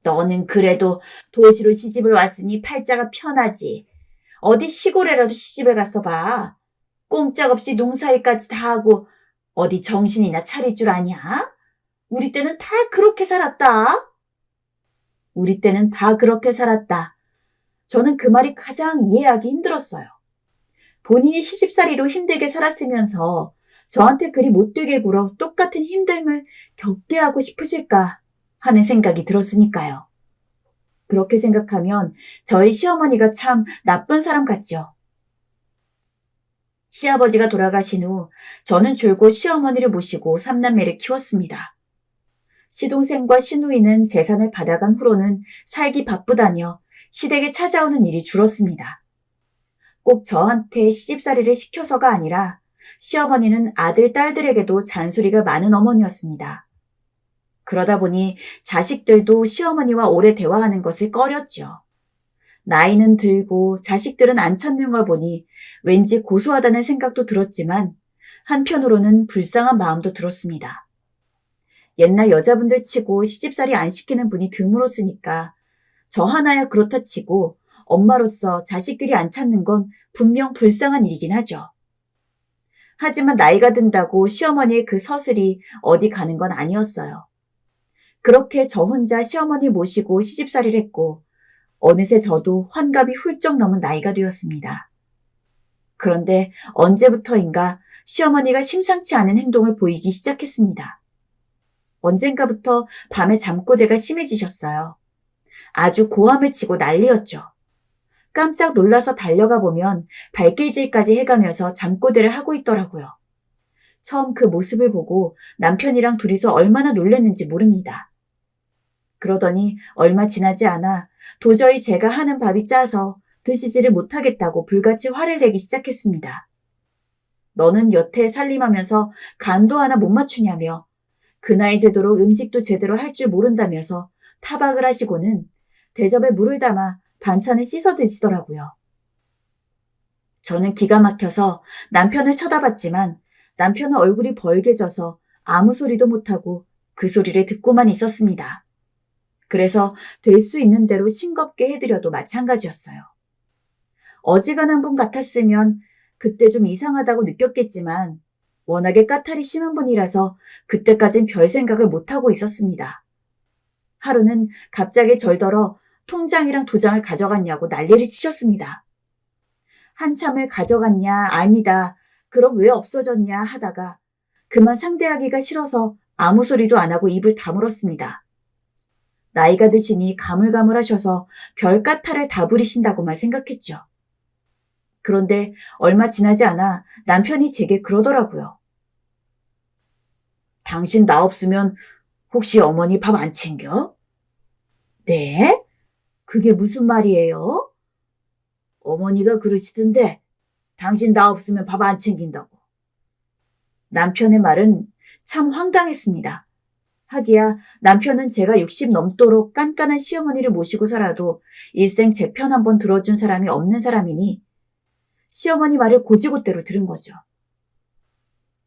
너는 그래도 도시로 시집을 왔으니 팔자가 편하지. 어디 시골에라도 시집을 갔어 봐. 꼼짝없이 농사일까지 다 하고 어디 정신이나 차릴 줄 아냐? 우리 때는 다 그렇게 살았다. 우리 때는 다 그렇게 살았다. 저는 그 말이 가장 이해하기 힘들었어요. 본인이 시집살이로 힘들게 살았으면서 저한테 그리 못되게 굴어 똑같은 힘듦을 겪게 하고 싶으실까 하는 생각이 들었으니까요. 그렇게 생각하면 저희 시어머니가 참 나쁜 사람 같죠. 시아버지가 돌아가신 후 저는 줄곧 시어머니를 모시고 삼남매를 키웠습니다. 시동생과 시누이는 재산을 받아간 후로는 살기 바쁘다며 시댁에 찾아오는 일이 줄었습니다. 꼭 저한테 시집살이를 시켜서가 아니라 시어머니는 아들, 딸들에게도 잔소리가 많은 어머니였습니다. 그러다 보니 자식들도 시어머니와 오래 대화하는 것을 꺼렸죠. 나이는 들고 자식들은 안 찾는 걸 보니 왠지 고소하다는 생각도 들었지만 한편으로는 불쌍한 마음도 들었습니다. 옛날 여자분들 치고 시집살이 안 시키는 분이 드물었으니까 저 하나야 그렇다 치고 엄마로서 자식들이 안 찾는 건 분명 불쌍한 일이긴 하죠. 하지만 나이가 든다고 시어머니의 그 서슬이 어디 가는 건 아니었어요. 그렇게 저 혼자 시어머니 모시고 시집살이를 했고 어느새 저도 환갑이 훌쩍 넘은 나이가 되었습니다. 그런데 언제부터인가 시어머니가 심상치 않은 행동을 보이기 시작했습니다. 언젠가부터 밤에 잠꼬대가 심해지셨어요. 아주 고함을 치고 난리였죠. 깜짝 놀라서 달려가 보면 발길질까지 해가면서 잠꼬대를 하고 있더라고요. 처음 그 모습을 보고 남편이랑 둘이서 얼마나 놀랐는지 모릅니다. 그러더니 얼마 지나지 않아 도저히 제가 하는 밥이 짜서 드시지를 못하겠다고 불같이 화를 내기 시작했습니다. 너는 여태 살림하면서 간도 하나 못 맞추냐며 그 나이 되도록 음식도 제대로 할 줄 모른다면서 타박을 하시고는 대접에 물을 담아 반찬을 씻어 드시더라고요. 저는 기가 막혀서 남편을 쳐다봤지만 남편은 얼굴이 벌개져서 아무 소리도 못하고 그 소리를 듣고만 있었습니다. 그래서 될 수 있는 대로 싱겁게 해드려도 마찬가지였어요. 어지간한 분 같았으면 그때 좀 이상하다고 느꼈겠지만 워낙에 까탈이 심한 분이라서 그때까진 별 생각을 못하고 있었습니다. 하루는 갑자기 절더러 통장이랑 도장을 가져갔냐고 난리를 치셨습니다. 한참을 가져갔냐 아니다 그럼 왜 없어졌냐 하다가 그만 상대하기가 싫어서 아무 소리도 안 하고 입을 다물었습니다. 나이가 드시니 가물가물하셔서 별 까탈을 다 부리신다고만 생각했죠. 그런데 얼마 지나지 않아 남편이 제게 그러더라고요. 당신 나 없으면 혹시 어머니 밥 안 챙겨? 네? 그게 무슨 말이에요? 어머니가 그러시던데 당신 나 없으면 밥 안 챙긴다고. 남편의 말은 참 황당했습니다. 하기야 남편은 제가 60 넘도록 깐깐한 시어머니를 모시고 살아도 일생 제 편 한번 들어준 사람이 없는 사람이니 시어머니 말을 곧이곧대로 들은 거죠.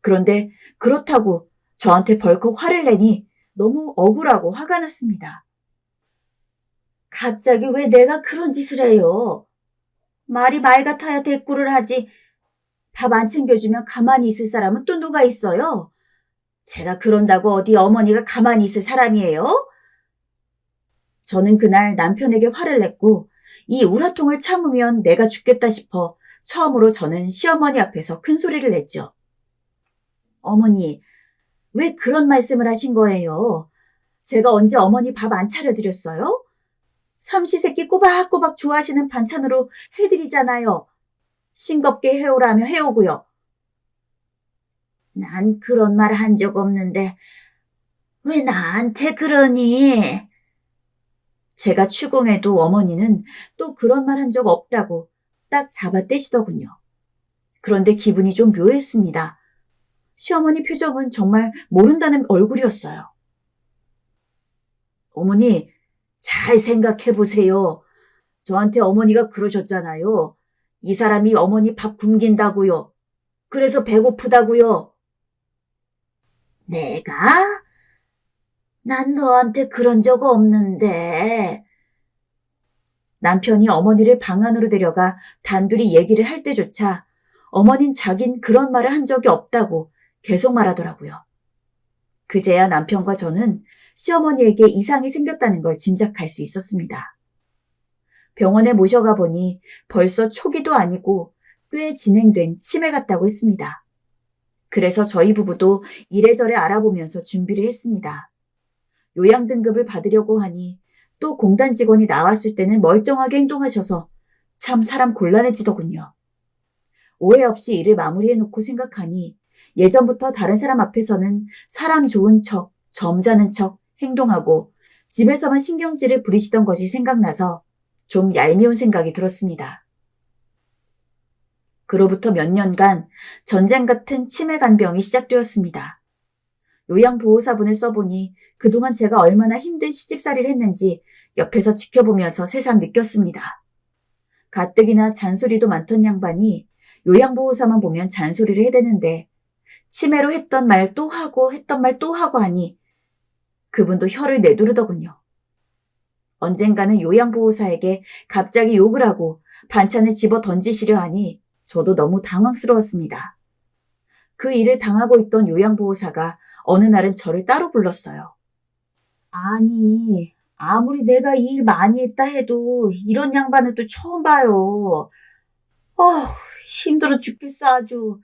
그런데 그렇다고 저한테 벌컥 화를 내니 너무 억울하고 화가 났습니다. 갑자기 왜 내가 그런 짓을 해요? 말이 말 같아야 대꾸를 하지. 밥 안 챙겨주면 가만히 있을 사람은 또 누가 있어요? 제가 그런다고 어디 어머니가 가만히 있을 사람이에요? 저는 그날 남편에게 화를 냈고 이 우라통을 참으면 내가 죽겠다 싶어 처음으로 저는 시어머니 앞에서 큰 소리를 냈죠. 어머니, 왜 그런 말씀을 하신 거예요? 제가 언제 어머니 밥 안 차려드렸어요? 삼시세끼 꼬박꼬박 좋아하시는 반찬으로 해드리잖아요. 싱겁게 해오라며 해오고요. 난 그런 말 한 적 없는데 왜 나한테 그러니? 제가 추궁해도 어머니는 또 그런 말 한 적 없다고 딱 잡아떼시더군요. 그런데 기분이 좀 묘했습니다. 시어머니 표정은 정말 모른다는 얼굴이었어요. 어머니, 잘 생각해보세요. 저한테 어머니가 그러셨잖아요. 이 사람이 어머니 밥 굶긴다고요. 그래서 배고프다고요. 내가? 난 너한테 그런 적 없는데. 남편이 어머니를 방 안으로 데려가 단둘이 얘기를 할 때조차 어머닌 자긴 그런 말을 한 적이 없다고 계속 말하더라고요. 그제야 남편과 저는 시어머니에게 이상이 생겼다는 걸 짐작할 수 있었습니다. 병원에 모셔가 보니 벌써 초기도 아니고 꽤 진행된 치매 같다고 했습니다. 그래서 저희 부부도 이래저래 알아보면서 준비를 했습니다. 요양 등급을 받으려고 하니 또 공단 직원이 나왔을 때는 멀쩡하게 행동하셔서 참 사람 곤란해지더군요. 오해 없이 일을 마무리해놓고 생각하니 예전부터 다른 사람 앞에서는 사람 좋은 척, 점잖은 척 행동하고 집에서만 신경질을 부리시던 것이 생각나서 좀 얄미운 생각이 들었습니다. 그로부터 몇 년간 전쟁 같은 치매 간병이 시작되었습니다. 요양보호사분을 써보니 그동안 제가 얼마나 힘든 시집살이를 했는지 옆에서 지켜보면서 새삼 느꼈습니다. 가뜩이나 잔소리도 많던 양반이 요양보호사만 보면 잔소리를 해대는데 치매로 했던 말 또 하고 했던 말 또 하고 하니 그분도 혀를 내두르더군요. 언젠가는 요양보호사에게 갑자기 욕을 하고 반찬을 집어 던지시려 하니 저도 너무 당황스러웠습니다. 그 일을 당하고 있던 요양보호사가 어느 날은 저를 따로 불렀어요. 아니, 아무리 내가 이 일 많이 했다 해도 이런 양반은 또 처음 봐요. 힘들어 죽겠어 아주.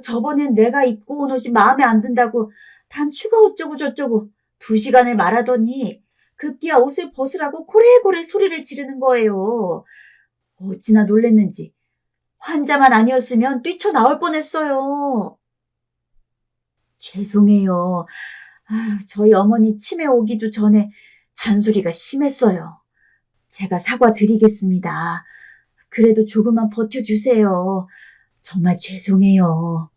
저번엔 내가 입고 온 옷이 마음에 안 든다고 단추가 어쩌고 저쩌고 2시간을 말하더니 급기야 옷을 벗으라고 고래고래 소리를 지르는 거예요. 어찌나 놀랬는지 환자만 아니었으면 뛰쳐나올 뻔했어요. 죄송해요. 저희 어머니 치매 오기도 전에 잔소리가 심했어요. 제가 사과드리겠습니다. 그래도 조금만 버텨주세요. 정말 죄송해요.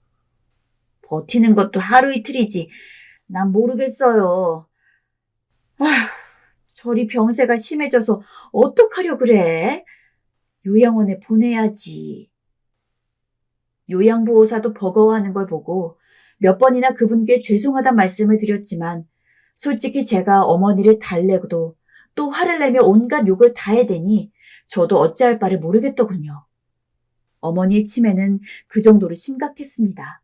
버티는 것도 하루 이틀이지. 난 모르겠어요. 저리 병세가 심해져서 어떡하려 그래? 요양원에 보내야지. 요양보호사도 버거워하는 걸 보고 몇 번이나 그분께 죄송하단 말씀을 드렸지만 솔직히 제가 어머니를 달래고도 또 화를 내며 온갖 욕을 다 해대니 저도 어찌할 바를 모르겠더군요. 어머니의 치매는 그 정도로 심각했습니다.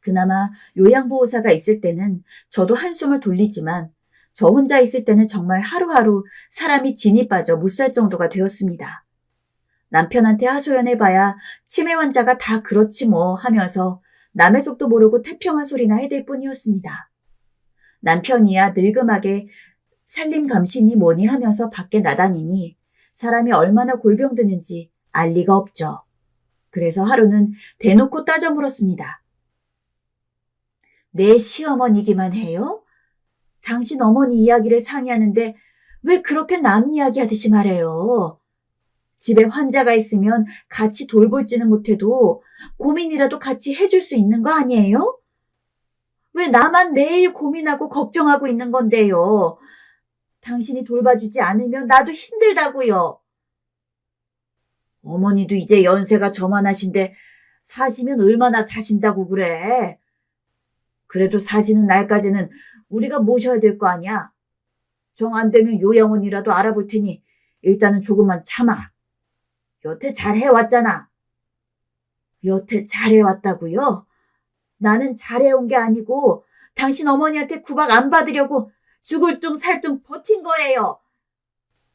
그나마 요양보호사가 있을 때는 저도 한숨을 돌리지만 저 혼자 있을 때는 정말 하루하루 사람이 진이 빠져 못 살 정도가 되었습니다. 남편한테 하소연해봐야 치매 환자가 다 그렇지 뭐 하면서 남의 속도 모르고 태평한 소리나 해댈 뿐이었습니다. 남편이야 늙음하게 살림 감시니 뭐니 하면서 밖에 나다니니 사람이 얼마나 골병드는지 알 리가 없죠. 그래서 하루는 대놓고 따져 물었습니다. 내 시어머니기만 해요? 당신 어머니 이야기를 상의하는데 왜 그렇게 남 이야기 하듯이 말해요? 집에 환자가 있으면 같이 돌볼지는 못해도 고민이라도 같이 해줄 수 있는 거 아니에요? 왜 나만 매일 고민하고 걱정하고 있는 건데요? 당신이 돌봐주지 않으면 나도 힘들다고요. 어머니도 이제 연세가 저만하신데 사시면 얼마나 사신다고 그래? 그래도 사시는 날까지는 우리가 모셔야 될 거 아니야? 정 안 되면 요양원이라도 알아볼 테니 일단은 조금만 참아. 여태 잘 해왔잖아. 여태 잘 해왔다고요? 나는 잘해온 게 아니고 당신 어머니한테 구박 안 받으려고 죽을 둥 살 둥 버틴 거예요.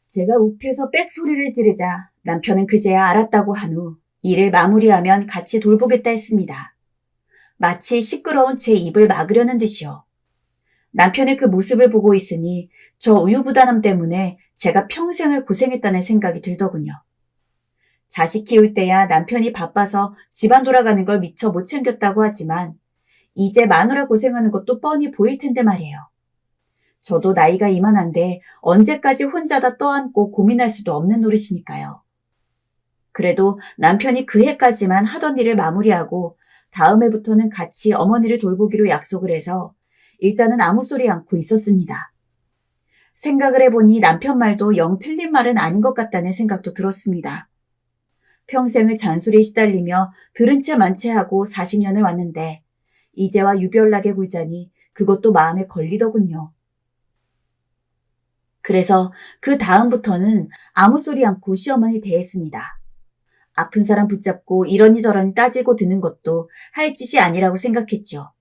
제가 욱해서 빽소리를 지르자 남편은 그제야 알았다고 한 후 일을 마무리하면 같이 돌보겠다 했습니다. 마치 시끄러운 제 입을 막으려는 듯이요. 남편의 그 모습을 보고 있으니 저 우유부단함 때문에 제가 평생을 고생했다는 생각이 들더군요. 자식 키울 때야 남편이 바빠서 집안 돌아가는 걸 미처 못 챙겼다고 하지만 이제 마누라 고생하는 것도 뻔히 보일 텐데 말이에요. 저도 나이가 이만한데 언제까지 혼자 다 떠안고 고민할 수도 없는 노릇이니까요. 그래도 남편이 그 해까지만 하던 일을 마무리하고 다음 해부터는 같이 어머니를 돌보기로 약속을 해서 일단은 아무 소리 않고 있었습니다. 생각을 해보니 남편 말도 영 틀린 말은 아닌 것 같다는 생각도 들었습니다. 평생을 잔소리에 시달리며 들은 채 만체하고 40년을 왔는데 이제와 유별나게 굴자니 그것도 마음에 걸리더군요. 그래서 그 다음부터는 아무 소리 않고 시어머니 대했습니다. 아픈 사람 붙잡고 이러니저러니 따지고 드는 것도 할 짓이 아니라고 생각했죠.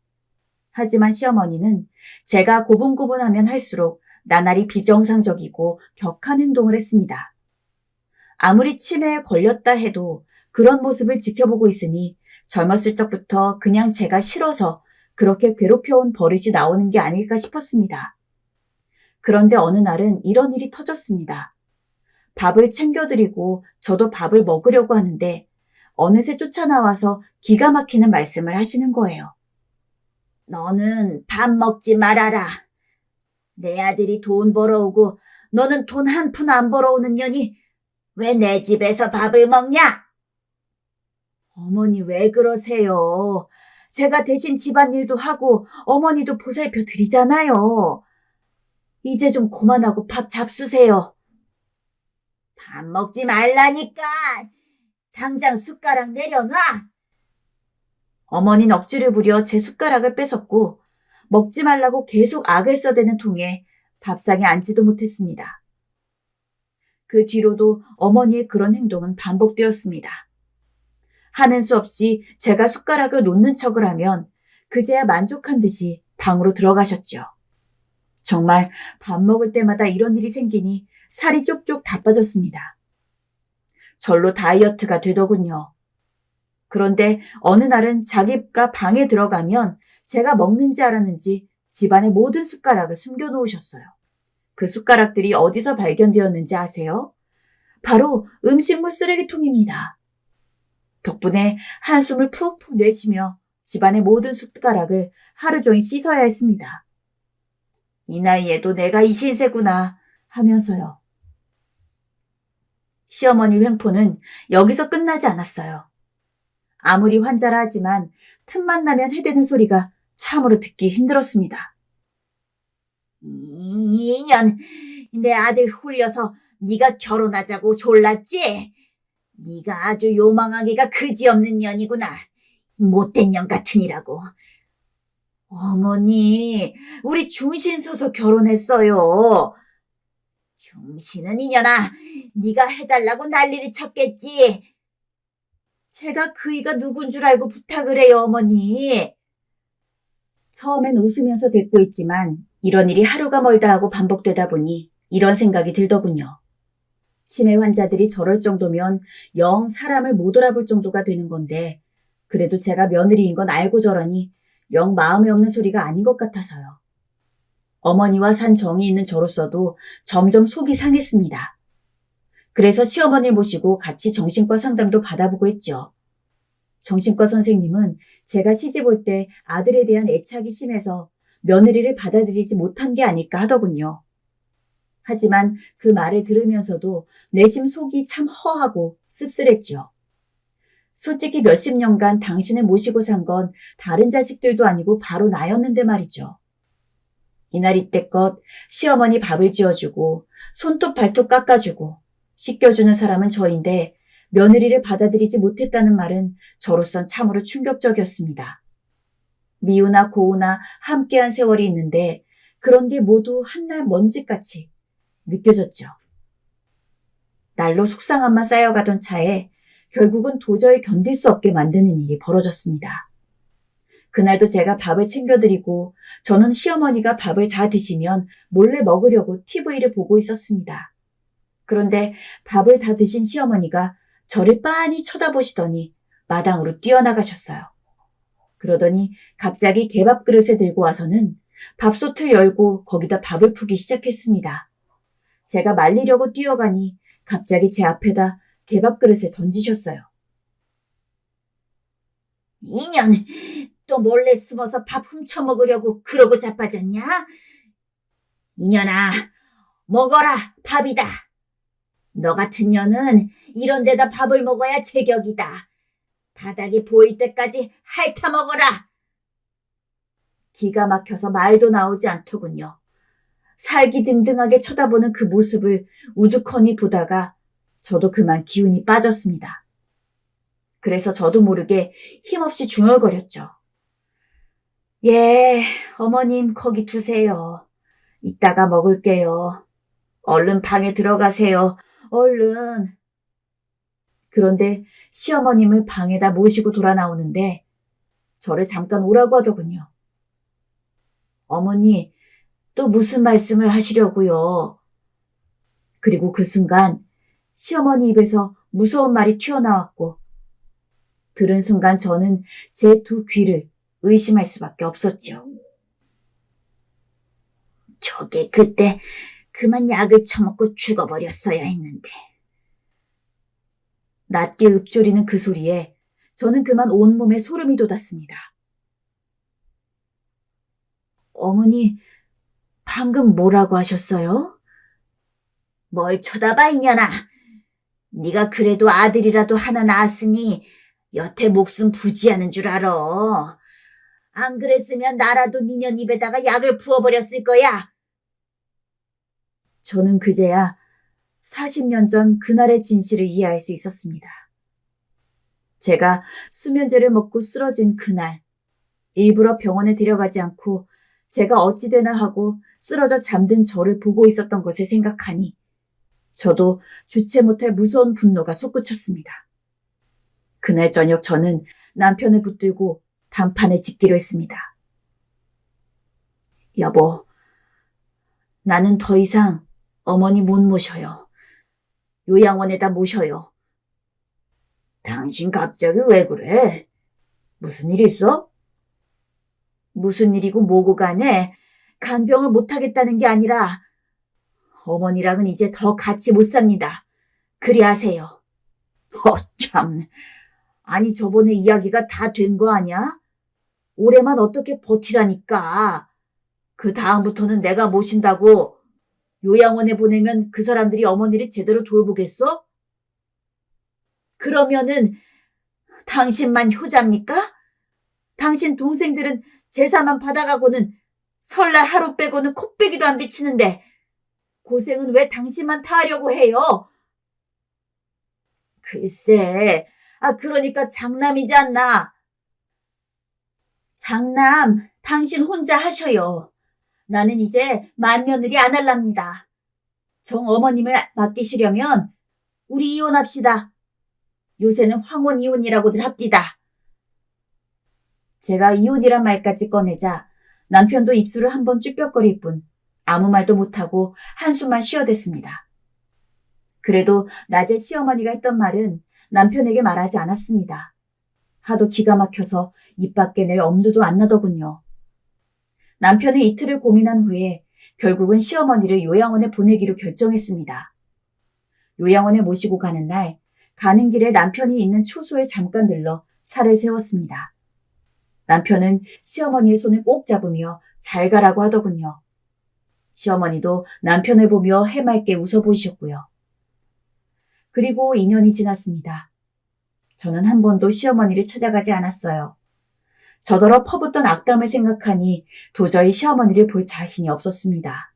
하지만 시어머니는 제가 고분고분하면 할수록 나날이 비정상적이고 격한 행동을 했습니다. 아무리 치매에 걸렸다 해도 그런 모습을 지켜보고 있으니 젊었을 적부터 그냥 제가 싫어서 그렇게 괴롭혀온 버릇이 나오는 게 아닐까 싶었습니다. 그런데 어느 날은 이런 일이 터졌습니다. 밥을 챙겨드리고 저도 밥을 먹으려고 하는데 어느새 쫓아나와서 기가 막히는 말씀을 하시는 거예요. 너는 밥 먹지 말아라. 내 아들이 돈 벌어오고 너는 돈 한 푼 안 벌어오는 년이 왜 내 집에서 밥을 먹냐? 어머니 왜 그러세요? 제가 대신 집안일도 하고 어머니도 보살펴 드리잖아요. 이제 좀 그만하고 밥 잡수세요. 밥 먹지 말라니까. 당장 숟가락 내려놔. 어머니는 억지를 부려 제 숟가락을 뺏었고 먹지 말라고 계속 악을 써대는 통에 밥상에 앉지도 못했습니다. 그 뒤로도 어머니의 그런 행동은 반복되었습니다. 하는 수 없이 제가 숟가락을 놓는 척을 하면 그제야 만족한 듯이 방으로 들어가셨죠. 정말 밥 먹을 때마다 이런 일이 생기니 살이 쪽쪽 다 빠졌습니다. 절로 다이어트가 되더군요. 그런데 어느 날은 자기가 방에 들어가면 제가 먹는지 알았는지 집안의 모든 숟가락을 숨겨놓으셨어요. 그 숟가락들이 어디서 발견되었는지 아세요? 바로 음식물 쓰레기통입니다. 덕분에 한숨을 푹푹 내쉬며 집안의 모든 숟가락을 하루 종일 씻어야 했습니다. 이 나이에도 내가 이 신세구나 하면서요. 시어머니 횡포는 여기서 끝나지 않았어요. 아무리 환자라 하지만 틈만 나면 해대는 소리가 참으로 듣기 힘들었습니다. 이년 내 아들 홀려서 네가 결혼하자고 졸랐지? 네가 아주 요망하기가 그지없는 년이구나. 못된 년 같으니라고. 어머니, 우리 중신 서서 결혼했어요. 중신은 이년아, 네가 해달라고 난리를 쳤겠지. 제가 그이가 누군 줄 알고 부탁을 해요, 어머니. 처음엔 웃으면서 대꾸 했지만 이런 일이 하루가 멀다 하고 반복되다 보니 이런 생각이 들더군요. 치매 환자들이 저럴 정도면 영 사람을 못 알아볼 정도가 되는 건데 그래도 제가 며느리인 건 알고 저러니 영 마음에 없는 소리가 아닌 것 같아서요. 어머니와 산 정이 있는 저로서도 점점 속이 상했습니다. 그래서 시어머니를 모시고 같이 정신과 상담도 받아보고 했죠. 정신과 선생님은 제가 시집 올 때 아들에 대한 애착이 심해서 며느리를 받아들이지 못한 게 아닐까 하더군요. 하지만 그 말을 들으면서도 내심 속이 참 허하고 씁쓸했죠. 솔직히 몇십 년간 당신을 모시고 산 건 다른 자식들도 아니고 바로 나였는데 말이죠. 이날 이때껏 시어머니 밥을 지어주고 손톱 발톱 깎아주고 씻겨주는 사람은 저인데 며느리를 받아들이지 못했다는 말은 저로선 참으로 충격적이었습니다. 미우나 고우나 함께한 세월이 있는데 그런 게 모두 한날 먼지같이 느껴졌죠. 날로 속상함만 쌓여가던 차에 결국은 도저히 견딜 수 없게 만드는 일이 벌어졌습니다. 그날도 제가 밥을 챙겨드리고 저는 시어머니가 밥을 다 드시면 몰래 먹으려고 TV를 보고 있었습니다. 그런데 밥을 다 드신 시어머니가 저를 빤히 쳐다보시더니 마당으로 뛰어나가셨어요. 그러더니 갑자기 개밥 그릇을 들고 와서는 밥솥을 열고 거기다 밥을 푸기 시작했습니다. 제가 말리려고 뛰어가니 갑자기 제 앞에다 개밥 그릇을 던지셨어요. 이년, 또 몰래 숨어서 밥 훔쳐 먹으려고 그러고 자빠졌냐? 이년아, 먹어라, 밥이다. 너 같은 년은 이런 데다 밥을 먹어야 제격이다. 바닥이 보일 때까지 핥아 먹어라. 기가 막혀서 말도 나오지 않더군요. 살기등등하게 쳐다보는 그 모습을 우두커니 보다가 저도 그만 기운이 빠졌습니다. 그래서 저도 모르게 힘없이 중얼거렸죠. 예, 어머님 거기 두세요. 이따가 먹을게요. 얼른 방에 들어가세요. 얼른. 그런데 시어머님을 방에다 모시고 돌아 나오는데 저를 잠깐 오라고 하더군요. 어머니, 또 무슨 말씀을 하시려고요? 그리고 그 순간 시어머니 입에서 무서운 말이 튀어나왔고 들은 순간 저는 제 두 귀를 의심할 수밖에 없었죠. 저게 그때 그만 약을 처먹고 죽어버렸어야 했는데. 낮게 읊조리는 그 소리에 저는 그만 온몸에 소름이 돋았습니다. 어머니, 방금 뭐라고 하셨어요? 뭘 쳐다봐, 이년아. 네가 그래도 아들이라도 하나 낳았으니 여태 목숨 부지하는 줄 알아. 안 그랬으면 나라도 니년 입에다가 약을 부어버렸을 거야. 저는 그제야 40년 전 그날의 진실을 이해할 수 있었습니다. 제가 수면제를 먹고 쓰러진 그날, 일부러 병원에 데려가지 않고 제가 어찌되나 하고 쓰러져 잠든 저를 보고 있었던 것을 생각하니 저도 주체 못할 무서운 분노가 솟구쳤습니다. 그날 저녁 저는 남편을 붙들고 단판에 짓기로 했습니다. 여보, 나는 더 이상 어머니 못 모셔요. 요양원에다 모셔요. 당신 갑자기 왜 그래? 무슨 일 있어? 무슨 일이고 뭐고 간에 간병을 못하겠다는 게 아니라 어머니랑은 이제 더 같이 못 삽니다. 그리 하세요. 참. 아니 저번에 이야기가 다 된 거 아니야? 올해만 어떻게 버티라니까. 그 다음부터는 내가 모신다고. 요양원에 보내면 그 사람들이 어머니를 제대로 돌보겠어? 그러면은 당신만 효자입니까? 당신 동생들은 제사만 받아가고는 설날 하루 빼고는 코빼기도 안 비치는데 고생은 왜 당신만 다 하려고 해요? 글쎄, 그러니까 장남이지 않나. 장남, 당신 혼자 하셔요. 나는 이제 맏며느리 안 할랍니다. 정 어머님을 맡기시려면 우리 이혼합시다. 요새는 황혼 이혼이라고들 합디다. 제가 이혼이란 말까지 꺼내자 남편도 입술을 한번 쭈뼛거릴 뿐 아무 말도 못하고 한숨만 쉬어댔습니다. 그래도 낮에 시어머니가 했던 말은 남편에게 말하지 않았습니다. 하도 기가 막혀서 입 밖에 낼 엄두도 안 나더군요. 남편은 이틀을 고민한 후에 결국은 시어머니를 요양원에 보내기로 결정했습니다. 요양원에 모시고 가는 날, 가는 길에 남편이 있는 초소에 잠깐 들러 차를 세웠습니다. 남편은 시어머니의 손을 꼭 잡으며 잘 가라고 하더군요. 시어머니도 남편을 보며 해맑게 웃어 보이셨고요. 그리고 2년이 지났습니다. 저는 한 번도 시어머니를 찾아가지 않았어요. 저더러 퍼붓던 악담을 생각하니 도저히 시어머니를 볼 자신이 없었습니다.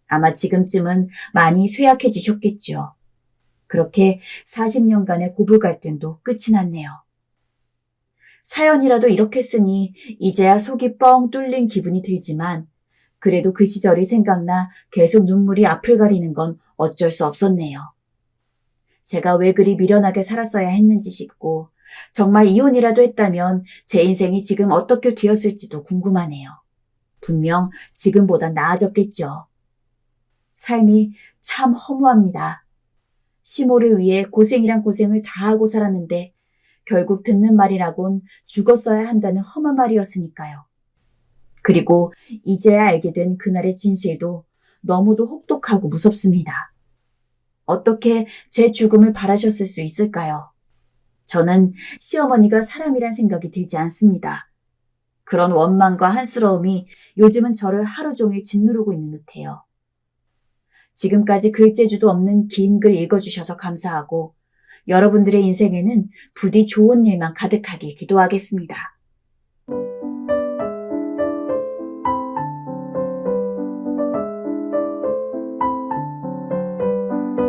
아마 지금쯤은 많이 쇠약해지셨겠죠. 그렇게 40년간의 고부 갈등도 끝이 났네요. 사연이라도 이렇게 쓰니 이제야 속이 뻥 뚫린 기분이 들지만 그래도 그 시절이 생각나 계속 눈물이 앞을 가리는 건 어쩔 수 없었네요. 제가 왜 그리 미련하게 살았어야 했는지 싶고 정말 이혼이라도 했다면 제 인생이 지금 어떻게 되었을지도 궁금하네요. 분명 지금보단 나아졌겠죠. 삶이 참 허무합니다. 시모를 위해 고생이란 고생을 다 하고 살았는데 결국 듣는 말이라곤 죽었어야 한다는 험한 말이었으니까요. 그리고 이제야 알게 된 그날의 진실도 너무도 혹독하고 무섭습니다. 어떻게 제 죽음을 바라셨을 수 있을까요? 저는 시어머니가 사람이란 생각이 들지 않습니다. 그런 원망과 한스러움이 요즘은 저를 하루 종일 짓누르고 있는 듯해요. 지금까지 글재주도 없는 긴 글 읽어주셔서 감사하고 여러분들의 인생에는 부디 좋은 일만 가득하길 기도하겠습니다.